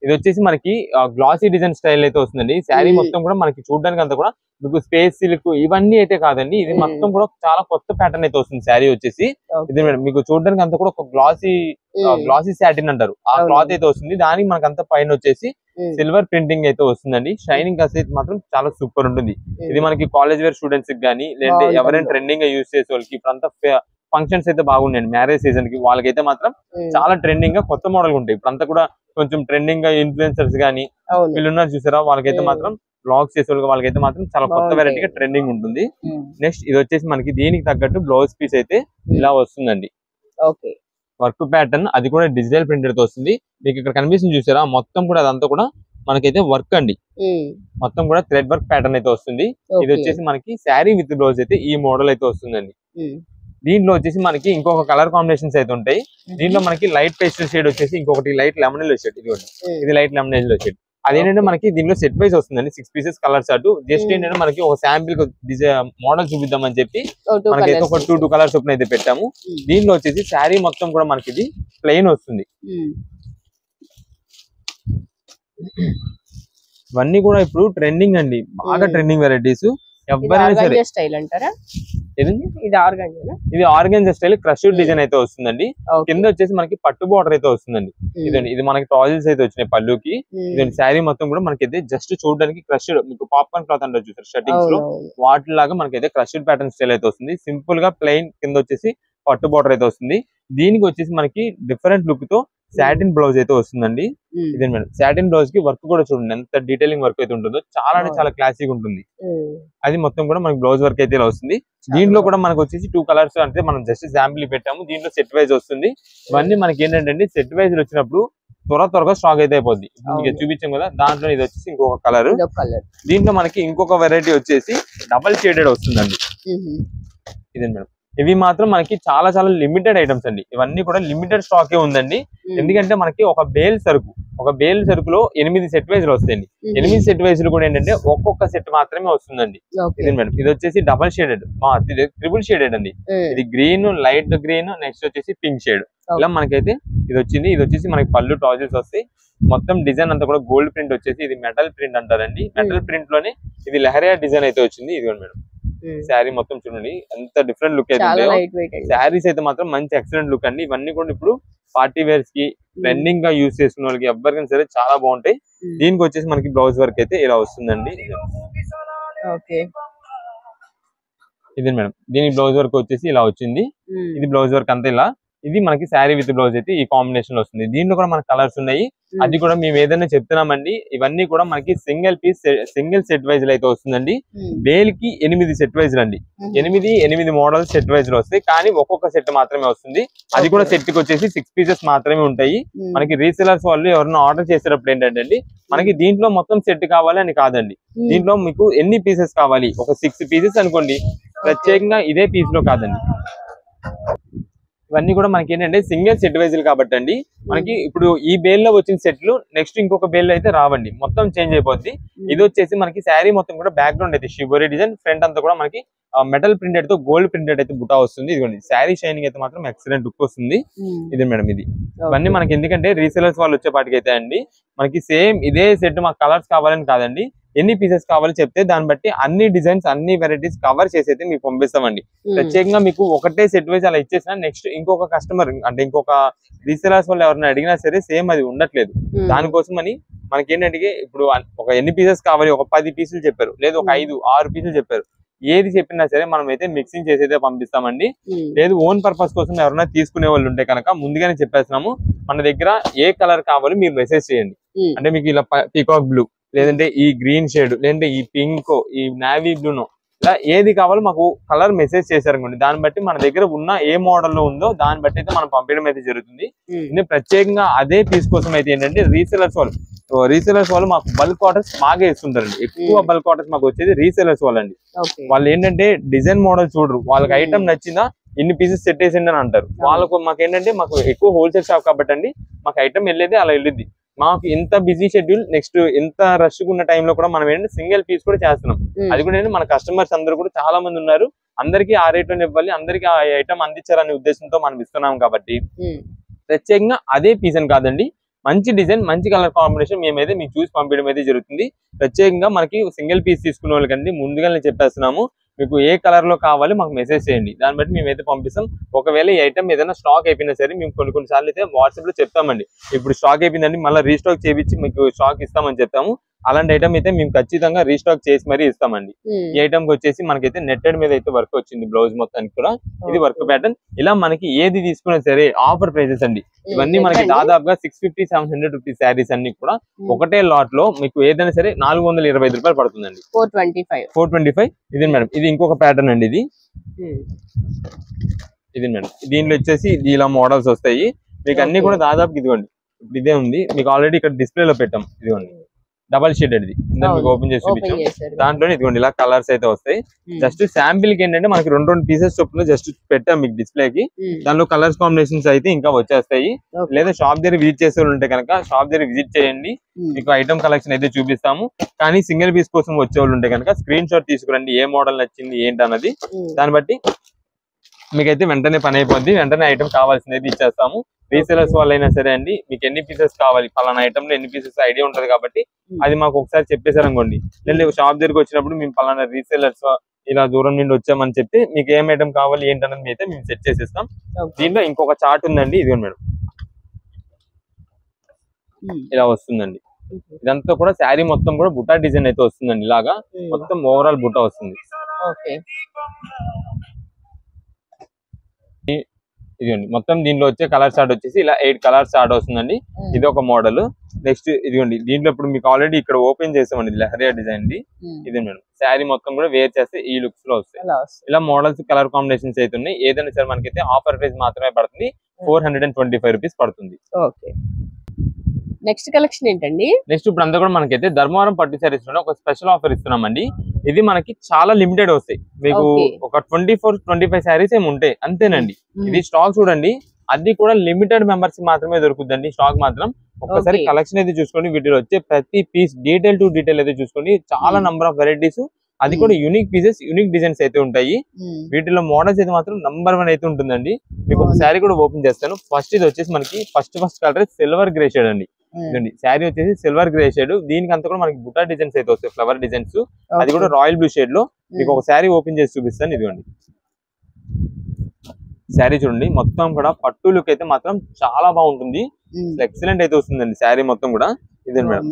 ఇది వచ్చేసి మనకి గ్లాసీ డిజైన్ స్టైల్ అయితే వస్తుందండి. శారీ మొత్తం కూడా మనకి చూడడానికి అంతా కూడా మీకు స్పేస్ సిల్క్ ఇవన్నీ అయితే కాదండి. ఇది మొత్తం కూడా చాలా కొత్త ప్యాటర్న్ అయితే వస్తుంది. శారీ వచ్చేసి ఇది మేడం మీకు చూడడానికి అంతా కూడా ఒక గ్లాసీ సాటిన్ అంటారు, ఆ క్లాత్ అయితే వస్తుంది. దానికి మనకు అంతా పైన వచ్చేసి సిల్వర్ ప్రింటింగ్ అయితే వస్తుందండి. షైనింగ్ అయితే మాత్రం చాలా సూపర్ ఉంటుంది. ఇది మనకి కాలేజ్ వేర్ స్టూడెంట్స్ కి కానీ, లేదంటే ఎవరైనా ట్రెండింగ్ గా యూజ్ చేసే వాళ్ళకి, ఇప్పుడు అంతా ఫంక్షన్స్ అయితే బాగున్నాయండి. మ్యారేజ్ సీజన్ కి వాళ్ళకైతే మాత్రం చాలా ట్రెండింగ్ గా కొత్త మోడల్ ఉంటాయి. ఇప్పుడు అంతా కూడా కొంచెం ట్రెండింగ్ గా ఇన్ఫ్లుయెన్సర్స్ గానీ వీళ్ళున్నారు చూసారా, వాళ్ళకైతే మాత్రం బ్లాగ్స్ చేసే వాళ్ళకైతే మాత్రం చాలా కొత్త వెరైటీగా ట్రెండింగ్ ఉంటుంది. నెక్స్ట్ ఇది వచ్చేసి మనకి దీనికి తగ్గట్టు బ్లౌజ్ పీస్ అయితే ఇలా వస్తుందండి. వర్క్ ప్యాటర్న్ అది కూడా డిజిటల్ ప్రింటెడ్ తో వస్తుంది. మీకు ఇక్కడ కనిపిస్తుంది చూసారా, మొత్తం కూడా అదంతా కూడా మనకైతే వర్క్ అండి. మొత్తం కూడా థ్రెడ్ వర్క్ ప్యాటర్న్ అయితే వస్తుంది. ఇది వచ్చేసి మనకి శారీ విత్ బ్లౌజ్ అయితే ఈ మోడల్ అయితే వస్తుందండి. దీంట్లో వచ్చేసి మనకి ఇంకొక కలర్ కాంబినేషన్స్ అయితే ఉంటాయి. దీంట్లో మనకి లైట్ పేస్టల్ షేడ్ వచ్చేసి ఇంకొకటి లైట్ లెమన్ ఎల్లో షేడ్, ఇది లైట్ లెమన్ ఎల్లో షేడ్. అదేంటంటే మనకి దీనిలో సెట్ వైజ్ వస్తుందండి. 6 పీసెస్ కలర్స్ అటు జస్ట్ ఏంటంటే మనకి ఒక శాంపిల్ మోడల్ చూపిద్దామని చెప్పి మనకైతే ఒక 2 కలర్స్ చొప్పున అయితే పెట్టాము. దీనిలో వచ్చేసి శారీ మొత్తం కూడా మనకి ఇది ప్లెయిన్ వస్తుంది. ఇవన్నీ కూడా ఇప్పుడు ట్రెండింగ్ అండి, బాగా ట్రెండింగ్ వెరైటీస్. ఎవరైనా సరే స్టైల్ అంటారా? ఇది ఆర్గెన్జా స్టైల్ క్రష్డ్ డిజైన్ అయితే వస్తుందండి. కింద వచ్చేసి మనకి పట్టు బార్డర్ అయితే వస్తుందండి. ఇదండి, ఇది మనకి ట్రాజెస్ అయితే వచ్చినాయి పళ్ళుకి. ఇదండి శారీ మొత్తం కూడా మనకైతే జస్ట్ చూడడానికి క్రష్డ్, మీకు పాప్కార్న్ క్లాత్ అంటే చూసారు షర్టింగ్స్ లో, వాటిలాగా మనకైతే క్రష్డ్ ప్యాటర్న్ స్టైల్ అయితే వస్తుంది. సింపుల్ గా ప్లెయిన్ కింద వచ్చేసి పట్టు బార్డర్ అయితే వస్తుంది. దీనికి వచ్చేసి మనకి డిఫరెంట్ లుక్ తో సాటిన్ బ్లౌజ్ అయితే వస్తుందండి. ఇదే మేడం సాటిన్ బ్లౌజ్ కి వర్క్ కూడా చూడండి ఎంత డీటెయిలింగ్ వర్క్ అయితే ఉంటుందో, చాలా అంటే చాలా క్లాసిక్ ఉంటుంది. అది మొత్తం కూడా మనకి బ్లౌజ్ వర్క్ అయితే ఇలా వస్తుంది. దీంట్లో కూడా మనకు వచ్చేసి 2 కలర్స్ అంటే మనం జస్ట్ శాంపిల్ పెట్టాము. దీంట్లో సెట్ వైజ్ వస్తుంది. ఇవన్నీ మనకి ఏంటంటే సెట్ వైజ్ వచ్చినప్పుడు త్వరగా స్టాక్ అయితే అయిపోద్ది. మీకు చూపించాం కదా, దాంట్లో ఇది వచ్చేసి ఇంకొక కలర్. దీంట్లో మనకి ఇంకొక వెరైటీ వచ్చేసి డబల్ షేడెడ్ వస్తుందండి. ఇదే మేడం ఇవి మాత్రం మనకి చాలా చాలా లిమిటెడ్ ఐటమ్స్ అండి. ఇవన్నీ కూడా లిమిటెడ్ స్టాకే ఉందండి. ఎందుకంటే మనకి ఒక బేల్ సరుకులో 8 సెట్ వైజ్ వస్తాయండి. 8 సెట్ వైజ్ కూడా ఏంటంటే ఒక్కొక్క సెట్ మాత్రమే వస్తుందండి. ఇది మేడం ఇది వచ్చేసి డబల్ షేడెడ్, ట్రిపుల్ షేడెడ్ అండి. ఇది గ్రీన్, లైట్ గ్రీన్, నెక్స్ట్ వచ్చేసి పింక్ షేడ్. ఇలా మనకైతే ఇది వచ్చింది. ఇది వచ్చేసి మనకి పళ్ళు ట్రౌజర్స్ వస్తాయి. మొత్తం డిజైన్ అంతా కూడా గోల్డ్ ప్రింట్ వచ్చేసి ఇది మెటల్ ప్రింట్ అంటారండి. మెటల్ ప్రింట్ లోనే ఇది లహరియా డిజైన్ అయితే వచ్చింది. ఇదిగోండి మేడం శారీ మొత్తం చూడండి ఎంత డిఫరెంట్ లుక్ అయితే శారీస్ అయితే మాత్రం మంచి ఎక్సలెంట్ లుక్ అండి. ఇవన్నీ కూడా ఇప్పుడు పార్టీ వేర్స్ కి ట్రెండింగ్ గా యూజ్ చేసుకున్న వాళ్ళకి ఎవరికైనా సరే చాలా బాగుంటాయి. దీనికి వచ్చేసి మనకి బ్లౌజ్ వర్క్ అయితే ఇలా వస్తుందండి. ఇది మేడం దీని బ్లౌజ్ వర్క్ వచ్చేసి ఇలా వచ్చింది. ఇది బ్లౌజ్ వర్క్ అంతా ఇలా. ఇది మనకి శారీ విత్ బ్లౌజ్ అయితే ఈ కాంబినేషన్ వస్తుంది. దీంట్లో కూడా మనకి కలర్స్ ఉన్నాయి. అది కూడా మేము ఏదైనా చెప్తున్నామండి. ఇవన్నీ కూడా మనకి సింగిల్ సెట్ వైజ్ అయితే వస్తుందండి. బేల్ కి 8 సెట్ వైజ్ అండి. 8 మోడల్ సెట్ వైజ్ లో వస్తాయి. కానీ ఒక్కొక్క సెట్ మాత్రమే వస్తుంది. అది కూడా సెట్ కి వచ్చేసి 6 పీసెస్ మాత్రమే ఉంటాయి. మనకి రీసెలర్స్ వాళ్ళు ఎవరైనా ఆర్డర్ చేసేటప్పుడు ఏంటంటే మనకి దీంట్లో మొత్తం సెట్ కావాలి అని కాదండి. దీంట్లో మీకు ఎన్ని పీసెస్ కావాలి, ఒక 6 పీసెస్ అనుకోండి, ప్రత్యేకంగా ఇదే పీస్ లో కాదండి. ఇవన్నీ కూడా మనకి ఏంటంటే సింగిల్ సెట్ వైజ్ కాబట్టి అండి. మనకి ఇప్పుడు ఈ బేల్ లో వచ్చిన సెట్లు నెక్స్ట్ ఇంకొక బేల్ అయితే రావండి, మొత్తం చేంజ్ అయిపోద్ది. ఇది వచ్చేసి మనకి శారీ మొత్తం కూడా బ్యాక్గ్రౌండ్ అయితే షిబోరీ డిజైన్, ఫ్రంట్ అంతా కూడా మనకి మెటల్ ప్రింటెడ్ తో గోల్డ్ ప్రింటెడ్ అయితే బుటా వస్తుంది. ఇదిగోండి శారీ షైనింగ్ అయితే మాత్రం ఎక్సలెంట్ లుక్ వస్తుంది. ఇది మేడం ఇది ఇవన్నీ మనకి ఎందుకంటే రీసెలర్స్ వాళ్ళు వచ్చేపాటికి అయితే అండి మనకి సేమ్ ఇదే సెట్ మాకు కలర్స్ కావాలని కాదండి, ఎన్ని పీసెస్ కావాలో చెప్తే దాన్ని బట్టి అన్ని డిజైన్స్ అన్ని వెరైటీస్ కవర్ చేసి అయితే మీకు పంపిస్తామండి. ప్రత్యేకంగా మీకు ఒకటే సెట్ వైజ్ అలా ఇచ్చేసినా నెక్స్ట్ ఇంకొక కస్టమర్ అంటే ఇంకొక రీసెలర్స్ వాళ్ళు ఎవరైనా అడిగినా సరే సేమ్ అది ఉండట్లేదు. దానికోసం అని మనకి ఏంటంటే ఇప్పుడు ఒక ఎన్ని పీసెస్ కావాలి, ఒక 10 పీసులు చెప్పారు, లేదు ఒక 5-6 పీసులు చెప్పారు, ఏది చెప్పినా సరే మనం అయితే మిక్సింగ్ చేసి అయితే పంపిస్తామండి. లేదు ఓన్ పర్పస్ కోసం ఎవరైనా తీసుకునే వాళ్ళు ఉంటే కనుక ముందుగానే చెప్పేస్తున్నాము, మన దగ్గర ఏ కలర్ కావాలో మీరు మెసేజ్ చేయండి. అంటే మీకు ఇలా పీకాక్ బ్లూ, లేదంటే ఈ గ్రీన్ షేడ్, లేదంటే ఈ పింక్, ఈ నావీ బ్లూనో, ఇలా ఏది కావాలో మాకు కలర్ మెసేజ్ చేశారనుకోండి, దాన్ని బట్టి మన దగ్గర ఉన్న ఏ మోడల్ లో ఉందో దాన్ని బట్టి అయితే మనం పంపించడం అయితే జరుగుతుంది. ప్రత్యేకంగా అదే పీస్ కోసం అయితే ఏంటంటే రీసెలర్స్ వాళ్ళు మాకు బల్క్ ఆర్డర్స్ బాగా ఇస్తుంటారండి. ఎక్కువ బల్క్ ఆర్డర్స్ మాకు వచ్చేది రీసెలర్స్ వాళ్ళండి. వాళ్ళు ఏంటంటే డిజైన్ మోడల్ చూడరు, వాళ్ళకి ఐటమ్ నచ్చిందా ఇన్ని పీసెస్ సెట్ వేసిండి అని అంటారు. వాళ్ళకు మాకు ఏంటంటే మాకు ఎక్కువ హోల్సేల్ షాప్ కాబట్టి అండి మాకు ఐటమ్ వెళ్ళేది అలా వెళ్ళిద్ది. మాకు ఇంత బిజీ షెడ్యూల్, నెక్స్ట్ ఇంత రష్ ఉన్న టైంలో కూడా మనం ఏంటంటే సింగిల్ పీస్ కూడా చేస్తున్నాం. అది కూడా ఏంటంటే మన కస్టమర్స్ అందరూ కూడా చాలా మంది ఉన్నారు, అందరికీ ఆ రేట్ లో ఇవ్వాలి, అందరికీ ఆ ఐటమ్ అందించాలనే ఉద్దేశంతో మనం ఇస్తున్నాం కాబట్టి ప్రత్యేకంగా అదే పీస్ అని కాదండి, మంచి డిజైన్ మంచి కలర్ కాంబినేషన్ మేమైతే మీకు చూసి పంపించడం అయితే జరుగుతుంది. ప్రత్యేకంగా మనకి సింగిల్ పీస్ తీసుకునే వాళ్ళకండి ముందుగానే చెప్పేస్తున్నాము, మీకు ఏ కలర్ లో కావాలి మాకు మెసేజ్ చేయండి, దాన్ని బట్టి మేమైతే పంపిస్తాం. ఒకవేళ ఈ ఐటమ్ ఏదైనా స్టాక్ అయిపోయినా సరే మేము కొన్నిసార్లు అయితే వాట్సాప్ లో చెప్తామండి, ఇప్పుడు స్టాక్ అయిపోయిందండి మళ్ళీ రీస్టాక్ చేయించి మీకు స్టాక్ ఇస్తామని చెప్తాము. అలాంటి ఐటమ్ అయితే మేము ఖచ్చితంగా రీస్టాక్ చేసి మరీ ఇస్తామండి. ఈ ఐటమ్ కి వచ్చేసి మనకైతే నెట్టెడ్ మీద అయితే వర్క్ వచ్చింది బ్లౌజ్ మొత్తానికి కూడా. ఇది వర్క్ ప్యాటర్న్. ఇలా మనకి ఏది తీసుకున్నా సరే ఆఫర్ ప్రైజెస్ అండి. ఇవన్నీ మనకి దాదాపుగా 650-700 రూపీస్ శారీస్ అన్ని కూడా ఒకటే లాట్ లో మీకు ఏదైనా సరే 425 రూపాయలు పడుతుందండి. 425. ఇది మేడం ఇది ఇంకొక ప్యాటర్న్ అండి. ఇది మేడం దీనిలో వచ్చేసి ఇలా మోడల్స్ వస్తాయి మీకు అన్ని కూడా దాదాపు. ఇదిగోండి ఇప్పుడు ఇదే ఉంది మీకు ఆల్రెడీ ఇక్కడ డిస్ప్లే లో పెట్టాం. ఇదిగోండి డబల్ షేడెడ్ ఇది మీకు ఓపెన్ చేసి చూపించాం. దాంట్లోనే ఇదిగోండి ఇలా కలర్స్ అయితే వస్తాయి. జస్ట్ శాంపిల్ కి ఏంటంటే మనకి 2 పీసెస్ చొప్పున జస్ట్ పెట్టాం మీకు డిస్ప్లే కి. దానిలో కలర్స్ కాంబినేషన్స్ అయితే ఇంకా వచ్చేస్తాయి. లేదా షాప్ దగ్గర విజిట్ చేసే వాళ్ళు ఉంటే కనుక షాప్ దగ్గర విజిట్ చేయండి, మీకు ఐటమ్ కలెక్షన్ అయితే చూపిస్తాము. కానీ సింగిల్ పీస్ కోసం వచ్చే వాళ్ళు ఉంటే కనుక స్క్రీన్ షాట్ తీసుకురండి, ఏ మోడల్ నచ్చింది ఏంటి అన్నది. దాన్ని బట్టి మీకైతే వెంటనే పని అయిపోద్ది, వెంటనే ఐటమ్ కావాల్సినది ఇచ్చేస్తాము. రీసెలర్స్ వాళ్ళైనా సరే అండి మీకు ఎన్ని పీసెస్ కావాలి, పలానా ఐటమ్ లో ఎన్ని పీసెస్ ఐడియా ఉంటది కాబట్టి అది మాకు ఒకసారి చెప్పేశారనుకోండి, లేదా షాప్ దగ్గరికి వచ్చినప్పుడు మేము పలానా రీసెలర్స్ ఇలా దూరం నుండి వచ్చామని చెప్పి మీకు ఏం ఐటమ్ కావాలి ఏంటన్నది అయితే మేము సెట్ చేసేస్తాం. దీంట్లో ఇంకొక చార్ట్ ఉందండి, ఇదిగో మేడం ఇలా వస్తుందండి. ఇదంతా కూడా శారీ మొత్తం కూడా బుటా డిజైన్ అయితే వస్తుందండి. ఇలాగా మొత్తం ఓవరాల్ బుటా వస్తుంది. ఇదిగోండి మొత్తం దీంట్లో వచ్చే కలర్ స్టార్ట్ వచ్చేసి ఇలా 8 కలర్స్ స్టార్ట్ వస్తుందండి. ఇది ఒక మోడల్. నెక్స్ట్ ఇదిగోండి దీంట్లో ఇప్పుడు మీకు ఆల్రెడీ ఇక్కడ ఓపెన్ చేసామండి లహరియా డిజైన్ ది. ఇదే మేడం శారీ మొత్తం కూడా వేర్ చేస్తే ఈ లుక్స్ లో వస్తాయి. ఇలా మోడల్స్ కలర్ కాంబినేషన్స్ అయితే ఉన్నాయి. ఏదైనా సరే మనకైతే ఆఫర్ ప్రైస్ మాత్రమే పడుతుంది, 425 రూపీస్ పడుతుంది. ఓకే, నెక్స్ట్ కలెక్షన్ ఏంటండి? నెక్స్ట్ ఇప్పుడు అంతా కూడా మనకైతే ధర్మవరం పట్టు శారీస్ లో ఒక స్పెషల్ ఆఫర్ ఇస్తున్నామండి. ఇది మనకి చాలా లిమిటెడ్ వస్తాయి, మీకు ఒక 24-25 శారీస్ ఏమి ఉంటాయి అంతేనండి. ఇది స్టాక్ చూడండి, అది కూడా లిమిటెడ్ మెంబర్స్ మాత్రమే దొరుకుతుందండి స్టాక్ మాత్రం. ఒక్కసారి కలెక్షన్ అయితే చూసుకోండి, వీటిలో వచ్చే ప్రతి పీస్ డీటెయిల్ టు డీటెయిల్ అయితే చూసుకోండి. చాలా నంబర్ ఆఫ్ వెరైటీస్, అది కూడా యూనిక్ పీసెస్, యూనిక్ డిజైన్స్ అయితే ఉంటాయి. వీటిలో మోడల్స్ అయితే మాత్రం నంబర్ 1 అయితే ఉంటుందండి. మీకు ఒక శారీ కూడా ఓపెన్ చేస్తాను. ఫస్ట్ ఇది వచ్చేసి మనకి first colour silver grey shade అండి. శారీ వచ్చేసి సిల్వర్ గ్రే షేడ్, దీనికి అంతా కూడా మనకి బుటా డిజైన్స్ అయితే వస్తాయి, ఫ్లవర్ డిజైన్స్. అది కూడా రాయల్ బ్లూ షేడ్ లో. మీకు ఒక శారీ ఓపెన్ చేసి చూపిస్తాను. ఇదిగోండి శారీ చూడండి, మొత్తం కూడా పట్టు లుక్ అయితే మాత్రం చాలా బాగుంటుంది, ఎక్సలెంట్ అయితే వస్తుందండి శారీ మొత్తం కూడా. ఇదే మేడం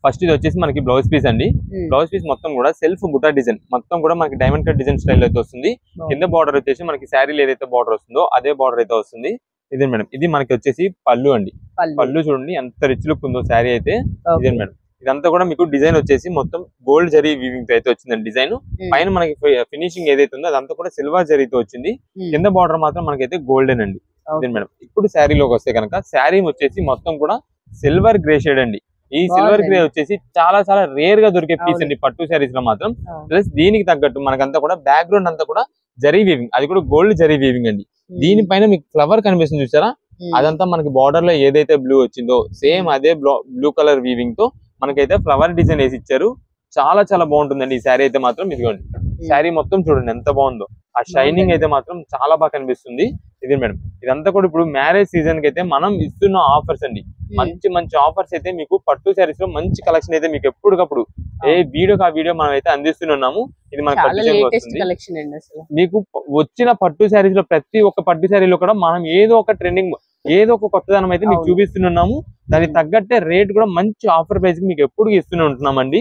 ఫస్ట్ ఇది వచ్చేసి మనకి బ్లౌజ్ పీస్ అండి. బ్లౌజ్ పీస్ మొత్తం కూడా సెల్ఫ్ బుటా డిజైన్, మొత్తం కూడా మనకి డైమండ్ కట్ డిజైన్ స్టైల్ అయితే వస్తుంది. కింద బార్డర్ వచ్చేసి మనకి శారీలో ఏదైతే బార్డర్ వస్తుందో అదే బార్డర్ అయితే వస్తుంది. ఇదే మేడం, ఇది మనకి వచ్చేసి పళ్ళు అండి. పళ్ళు చూడండి ఎంత రిచ్ లుక్ ఉందో శారీ అయితే. ఇదే మేడం, ఇదంతా కూడా మీకు డిజైన్ వచ్చేసి మొత్తం గోల్డ్ జరీ వీవింగ్ తో అయితే వచ్చిందండి డిజైన్. పైన మనకి ఫినిషింగ్ ఏదైతే ఉందో అదంతా కూడా సిల్వర్ జరీతో వచ్చింది. కింద బార్డర్ మాత్రం మనకైతే గోల్డెన్ అండి. ఇదే మేడం, ఇప్పుడు శారీలోకి వస్తే కనుక శారీ వచ్చేసి మొత్తం కూడా సిల్వర్ గ్రే షేడ్ అండి. ఈ సిల్వర్ గ్రే వచ్చేసి చాలా చాలా రేర్ గా దొరికే పీస్ అండి పట్టు శారీస్ లో మాత్రం. ప్లస్ దీనికి తగ్గట్టు మనకంతా కూడా బ్యాక్గ్రౌండ్ అంతా కూడా జరీ వీవింగ్, అది కూడా గోల్డ్ జరీ వీవింగ్ అండి. దీనిపైన మీకు ఫ్లవర్ కనిపిస్తుంది చూసారా, అదంతా మనకి బార్డర్ లో ఏదైతే బ్లూ వచ్చిందో సేమ్ అదే బ్లూ కలర్ వీవింగ్ తో మనకైతే ఫ్లవర్ డిజైన్ వేసి ఇచ్చారు. చాలా చాలా బాగుంటుందండి ఈ శారీ అయితే మాత్రం. ఇదిగోండి శారీ మొత్తం చూడండి ఎంత బాగుందో, ఆ షైనింగ్ అయితే మాత్రం చాలా బాగా కనిపిస్తుంది. ఇదే మేడం, ఇదంతా కూడా ఇప్పుడు మ్యారేజ్ సీజన్ కి అయితే మనం ఇస్తున్న ఆఫర్స్ అండి. మంచి మంచి ఆఫర్స్ అయితే మీకు పట్టు శారీస్ లో మంచి కలెక్షన్ అయితే మీకు ఎప్పటికప్పుడు ఏ వీడియోకి ఆ వీడియో మనం అయితే అందిస్తున్నాము. ఇది మన మీకు వచ్చిన పట్టు శారీస్ లో ప్రతి ఒక్క పట్టు శారీలో కూడా మనం ఏదో ఒక ట్రెండింగ్, ఏదో ఒక కొత్తదనం అయితే మీకు చూపిస్తున్నాము. దానికి తగ్గట్టే రేట్ కూడా మంచి ఆఫర్ ప్రైస్ మీకు ఎప్పుడు ఇస్తూనే ఉంటున్నామండి.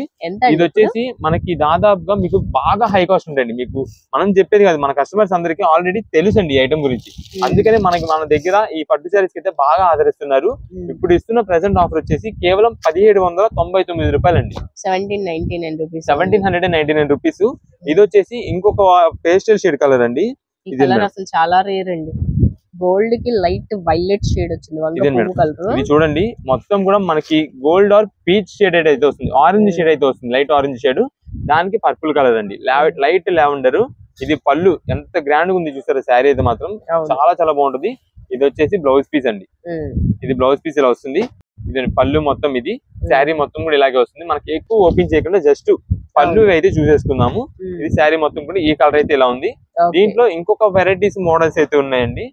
ఇది వచ్చేసి మనకి దాదాపుగా మీకు బాగా హై కాస్ట్ ఉంటాయండి. మీకు మనం చెప్పేది కాదు, మన కస్టమర్స్ అందరికి ఆల్రెడీ తెలుసు అండి ఈ ఐటమ్ గురించి. అందుకనే మన దగ్గర ఈ పట్టు శారీస్ అయితే బాగా ఆదరిస్తున్నారు. ఇప్పుడు ఇస్తున్న ప్రెసెంట్ ఆఫర్ వచ్చేసి కేవలం 1799 రూపాయలండి, 1799 రూపీస్. ఇది వచ్చేసి ఇంకొక పేస్టల్ షేడ్ కలర్ అండి. అసలు చాలా రేర్ అండి, గోల్డ్ కి లైట్ వైలెట్ షేడ్ వచ్చింది. ఇది చూడండి మొత్తం కూడా మనకి గోల్డ్ ఆర్ పీచ్ షేడ్ అయితే వస్తుంది, ఆరెంజ్ షేడ్ అయితే వస్తుంది, లైట్ ఆరెంజ్ షేడ్. దానికి పర్పుల్ కలర్ అండి, లైట్ లావెండర్. ఇది పళ్ళు ఎంత గ్రాండ్ గా ఉంది చూసారా శారీ అయితే మాత్రం చాలా చాలా బాగుంటుంది. ఇది వచ్చేసి బ్లౌజ్ పీస్ అండి, ఇది బ్లౌజ్ పీస్ ఇలా వస్తుంది. ఇది పళ్ళు మొత్తం, ఇది శారీ మొత్తం కూడా ఇలాగే వస్తుంది. మనకి ఎక్కువ ఓపెన్ చేయకుండా జస్ట్ పళ్ళు అయితే చూసేసుకుందాము. ఇది శారీ మొత్తం కూడా ఈ కలర్ అయితే ఇలా ఉంది. దీంట్లో ఇంకొక వెరైటీస్ మోడల్స్ అయితే ఉన్నాయండి.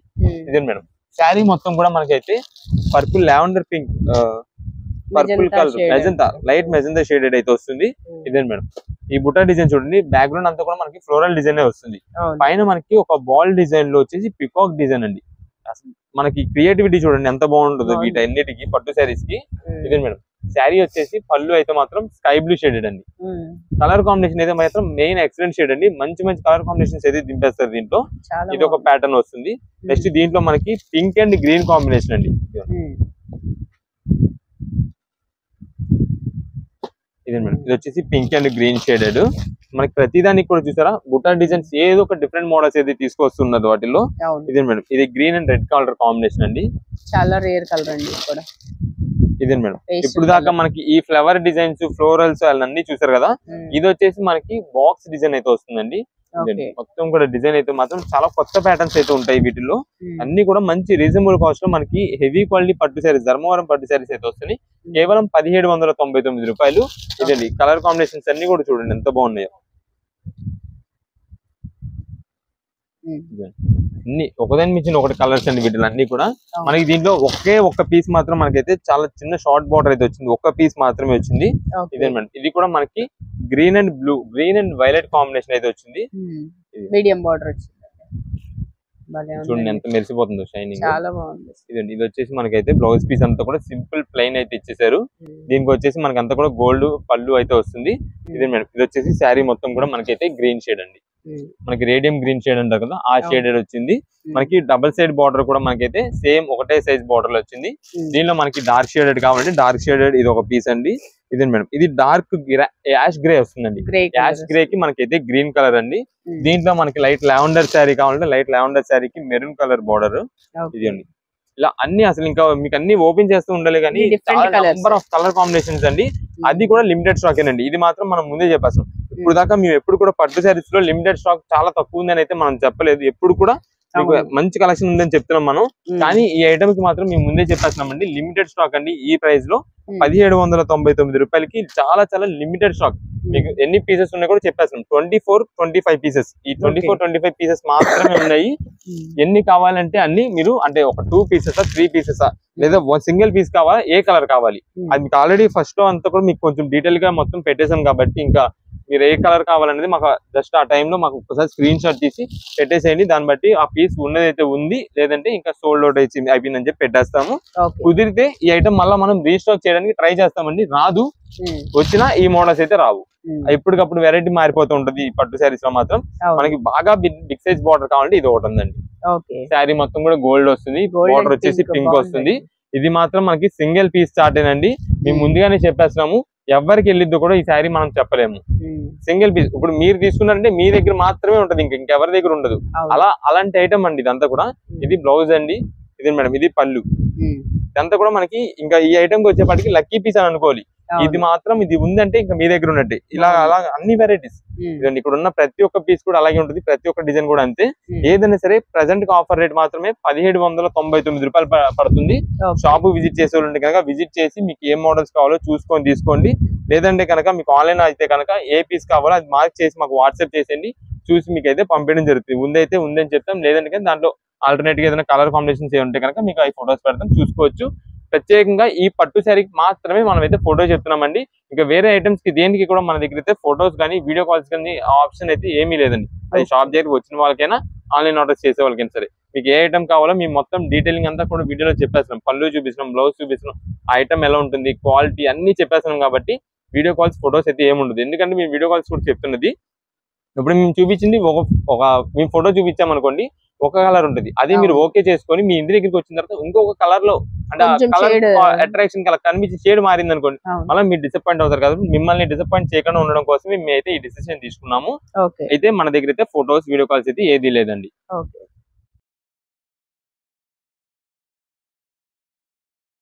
ఇదే మేడం, శారీ మొత్తం కూడా మనకైతే purple, lavender pink, purple colour, magenta, light magenta shaded అయితే వస్తుంది. ఇదే మేడం, ఈ బుటా డిజైన్ చూడండి, బ్యాక్గ్రౌండ్ అంతా కూడా మనకి ఫ్లోరల్ డిజైన్ వస్తుంది. పైన మనకి ఒక బాల్ డిజైన్ లో వచ్చేసి పికాక్ డిజైన్ అండి. మనకి క్రియేటివిటీ చూడండి ఎంత బాగుంటుందో వీటన్నిటికి పట్టు శారీస్ కి. ఇదే మేడం, శారీ వచ్చేసి పళ్ళు అయితే మాత్రం స్కై బ్లూ షేడెడ్ అండి. కలర్ కాంబినేషన్ అయితే మాత్రం మెయిన్ ఎక్సలెంట్ షేడ్ అండి. మంచి మంచి కలర్ కాంబినేషన్స్ అయితే దింపేస్తారు దీంట్లో. ఇది ఒక ప్యాటర్న్ వస్తుంది. నెక్స్ట్ దీంట్లో మనకి పింక్ అండ్ గ్రీన్ కాంబినేషన్ అండి. ఇదే మేడం, ఇది వచ్చేసి పింక్ అండ్ గ్రీన్ షేడెడ్. మనకి ప్రతిదానికి కూడా చూసారా బుటా డిజైన్స్ ఏదో ఒక డిఫరెంట్ మోడల్స్ అయితే తీసుకొస్తున్నది వాటిల్లో. ఇదే మేడం, ఇది green and red colour combination అండి, చాలా రేర్ కలర్ అండి కూడా. ఇదే మేడం, ఇప్పుడు దాకా మనకి ఈ ఫ్లవర్ డిజైన్స్, ఫ్లోరల్స్ అన్ని చూసారు కదా. ఇది వచ్చేసి మనకి బాక్స్ డిజైన్ అయితే వస్తుందండి. మొత్తం కూడా డిజైన్ అయితే మాత్రం చాలా కొత్త ప్యాటర్న్స్ అయితే ఉంటాయి వీటిల్లో. అన్ని కూడా మంచి రీజనబుల్ కాస్ట్ లో మనకి హెవీ క్వాలిటీ పట్టు శారీస్, ధర్మవరం పట్టు శారీస్ అయితే వస్తున్నాయి. కేవలం 1799 రూపాయలు. ఇదండి, కలర్ కాంబినేషన్స్ అన్ని కూడా చూడండి ఎంత బాగున్నాయో. అన్ని ఒకదాని మించిన ఒకటి కలర్స్ అండి వీటిలో అన్ని కూడా. మనకి దీంట్లో ఒక్క పీస్ మాత్రం మనకైతే చాలా చిన్న షార్ట్ బార్డర్ అయితే వచ్చింది, ఒక్క పీస్ మాత్రమే వచ్చింది. ఇదేనండి, ఇది కూడా మనకి green and blue, green and violet combination అయితే వచ్చింది. మీడియం బార్డర్ వచ్చింది. చూడండి ఎంత మెరిసిపోతుందో షైనింగ్. చాలా బాగుంది. ఇదండి, ఇది వచ్చేసి మనకైతే బ్లౌజ్ పీస్ అంతా కూడా సింపుల్ ప్లెయిన్ అయితే ఇచ్చేసారు. దీనికి వచ్చేసి మనకి అంతా కూడా గోల్డ్ పళ్ళు అయితే వస్తుంది. ఇది మేడం, ఇది వచ్చేసి శారీ మొత్తం కూడా మనకైతే గ్రీన్ షేడ్ అండి. మనకి రేడియం గ్రీన్ షేడ్ అంటారు కదా, ఆ షేడెడ్ వచ్చింది. మనకి డబుల్ సైడ్ బార్డర్ కూడా మనకైతే సేమ్ ఒకటే సైజ్ బార్డర్ లో వచ్చింది. దీనిలో మనకి డార్క్ షేడెడ్ కావాలంటే డార్క్ షేడెడ్ ఇది ఒక పీస్ అండి. ఇదే మేడం, ఇది డార్క్ యాష్ గ్రే వస్తుందండి. యాష్ గ్రే కి మనకైతే గ్రీన్ కలర్ అండి. దీంట్లో మనకి లైట్ లావెండర్ శారీ కావాలంటే లైట్ లావెండర్ శారీకి మెరూన్ కలర్ బార్డర్. ఇది అండి, ఇలా అన్ని అసలు ఇంకా మీకు అన్ని ఓపెన్ చేస్తూ ఉండాలి కానీ నెంబర్ ఆఫ్ కలర్ కాంబినేషన్స్ అండి. అది కూడా లిమిటెడ్ స్టాక్ ఏనండి. ఇది మాత్రం మనం ముందే చెప్పేస్తాం. ఇప్పుడు దాకా మేము ఎప్పుడు కూడా పట్టు శారీస్ లో లిమిటెడ్ స్టాక్ చాలా తక్కువ ఉందని అయితే మనం చెప్పలేదు. ఎప్పుడు కూడా మీకు మంచి కలెక్షన్ ఉందని చెప్తున్నాం మనం. కానీ ఈ ఐటమ్ కి మాత్రం మేము ముందే చెప్పేస్తున్నామండి, లిమిటెడ్ స్టాక్ అండి. ఈ ప్రైస్ లో 1799 రూపాయలకి చాలా చాలా లిమిటెడ్ స్టాక్. మీకు ఎన్ని పీసెస్ ఉన్నాయి కూడా చెప్పేస్తున్నాం. 24-25 పీసెస్. ఈ 24-25 పీసెస్ మాత్రమే ఉన్నాయి. ఎన్ని కావాలంటే అన్ని మీరు అంటే ఒక 2 పీసెసా 3 పీసెసా లేదా సింగిల్ పీస్ కావాలా, ఏ కలర్ కావాలి అది మీకు ఆల్రెడీ ఫస్ట్ లో అంతా కూడా మీకు కొంచెం డీటెయిల్ గా మొత్తం పెట్టేసాం కాబట్టి ఇంకా మీరు ఏ కలర్ కావాలనేది మాకు జస్ట్ ఆ టైంలో మాకు ఒకసారి స్క్రీన్ షాట్ తీసి పెట్టేసేయండి. దాన్ని బట్టి ఆ పీస్ ఉన్నదైతే ఉంది, లేదంటే ఇంకా సోల్డ్ అవుట్ అయిపోయిందని చెప్పి పెట్టేస్తాము. కుదిరితే ఈ ఐటమ్ మళ్ళీ మనం రీస్టాక్ చేయడానికి ట్రై చేస్తామండి. రాదు, వచ్చినా ఈ మోడల్స్ అయితే రావు. ఎప్పటికప్పుడు వెరైటీ మారిపోతూ ఉంటది. ఈ పట్టు శారీస్ లో మాత్రం మనకి బాగా బిగ్ సైజ్ బార్డర్ కావాలంటే ఇది ఒకటి ఉందండి. శారీ మొత్తం కూడా గోల్డ్ వస్తుంది, బార్డర్ వచ్చేసి పింక్ వస్తుంది. ఇది మాత్రం మనకి సింగిల్ పీస్ స్టార్ట్ ఏనండి. మేము ముందుగానే చెప్పేస్తున్నాము, ఎవరికి వెళ్ళిద్దో కూడా ఈ శారీ మనం చెప్పలేము. సింగిల్ పీస్ ఇప్పుడు మీరు తీసుకున్నారంటే మీ దగ్గర మాత్రమే ఉంటది, ఇంకెవరి దగ్గర ఉండదు. అలాంటి ఐటమ్ అండి ఇదంతా కూడా. ఇది బ్లౌజ్ అండి. ఇది మేడం, ఇది పళ్ళు. ఇదంతా కూడా మనకి ఇంకా ఈ ఐటమ్ కి వచ్చేప్పటికి లక్కీ పీస్ అని అనుకోవాలి. ఇది మాత్రం ఇది ఉందంటే ఇంకా మీ దగ్గర ఉన్నట్టే. ఇలా అలా అన్ని వెరైటీస్ ఇదండి. ఇక్కడ ఉన్న ప్రతి ఒక్క పీస్ కూడా అలాగే ఉంటుంది, ప్రతి ఒక్క డిజైన్ కూడా అంతే. ఏదైనా సరే ప్రెసెంట్ ఆఫర్ రేట్ మాత్రమే 1799 రూపాయలు పడుతుంది. షాప్ విజిట్ చేసే వాళ్ళు కనుక విజిట్ చేసి మీకు ఏ మోడల్స్ కావాలో చూసుకొని తీసుకోండి. లేదంటే కనుక మీకు ఆన్లైన్ అయితే కనుక ఏ పీస్ కావాలో అది మార్క్ చేసి మాకు వాట్సాప్ చేసేయండి. చూసి మీకు అయితే పంపించడం జరుగుతుంది. ఉందైతే ఉందని చెప్తాం, లేదంటే కానీ దాంట్లో ఆల్టర్నేట్ గా ఏదైనా కలర్ కాంబినేషన్స్ ఏ ఉంటే కనుక మీకు అవి ఫొటోస్ పెడతాం, చూసుకోవచ్చు. ప్రత్యేకంగా ఈ పట్టు శారీకి మాత్రమే మనం అయితే ఫోటో చెప్తున్నామండి. ఇంకా వేరే ఐటమ్స్ కి దేనికి కూడా మన దగ్గర అయితే ఫొటోస్ కానీ వీడియో కాల్స్ కానీ ఆప్షన్ అయితే ఏమీ లేదండి. అది షాప్ దగ్గరికి వచ్చిన వాళ్ళకైనా ఆన్లైన్ ఆర్డర్స్ చేసే వాళ్ళకైనా సరే మీకు ఏ ఐటమ్ కావాలో మేము మొత్తం డీటెయిలింగ్ అంతా కూడా వీడియోలో చెప్పేస్తున్నాం. పళ్ళు చూపిస్తున్నాం, బ్లౌజ్ చూపిస్తున్నాం, ఆ ఐటమ్ ఎలా ఉంటుంది, క్వాలిటీ అన్ని చెప్పేస్తున్నాం. కాబట్టి వీడియో కాల్స్ ఫొటోస్ అయితే ఏముండదు. ఎందుకంటే మేము వీడియో కాల్స్ కూడా చెప్తున్నది ఇప్పుడు మేము చూపించింది మేము ఫోటో చూపించామనుకోండి ఒక కలర్ ఉంటుంది. అది మీరు ఓకే చేసుకొని మీ ఇంటి దగ్గరికి వచ్చిన తర్వాత ఇంకొక కలర్ లో అంటే కలర్ అట్రాక్షన్ కలర్ కనిపించి షేడ్ మారింది అనుకోండి, మళ్ళీ మీరు డిసప్పాయింట్ అవుతారు కదా. మిమ్మల్ని డిసప్పాయింట్ చేయకుండా ఉండడం కోసం మేము అయితే ఈ డిసిషన్ తీసుకున్నాము. అయితే మన దగ్గర అయితే ఫొటోస్ వీడియో కాల్స్ అయితే ఏది లేదండి.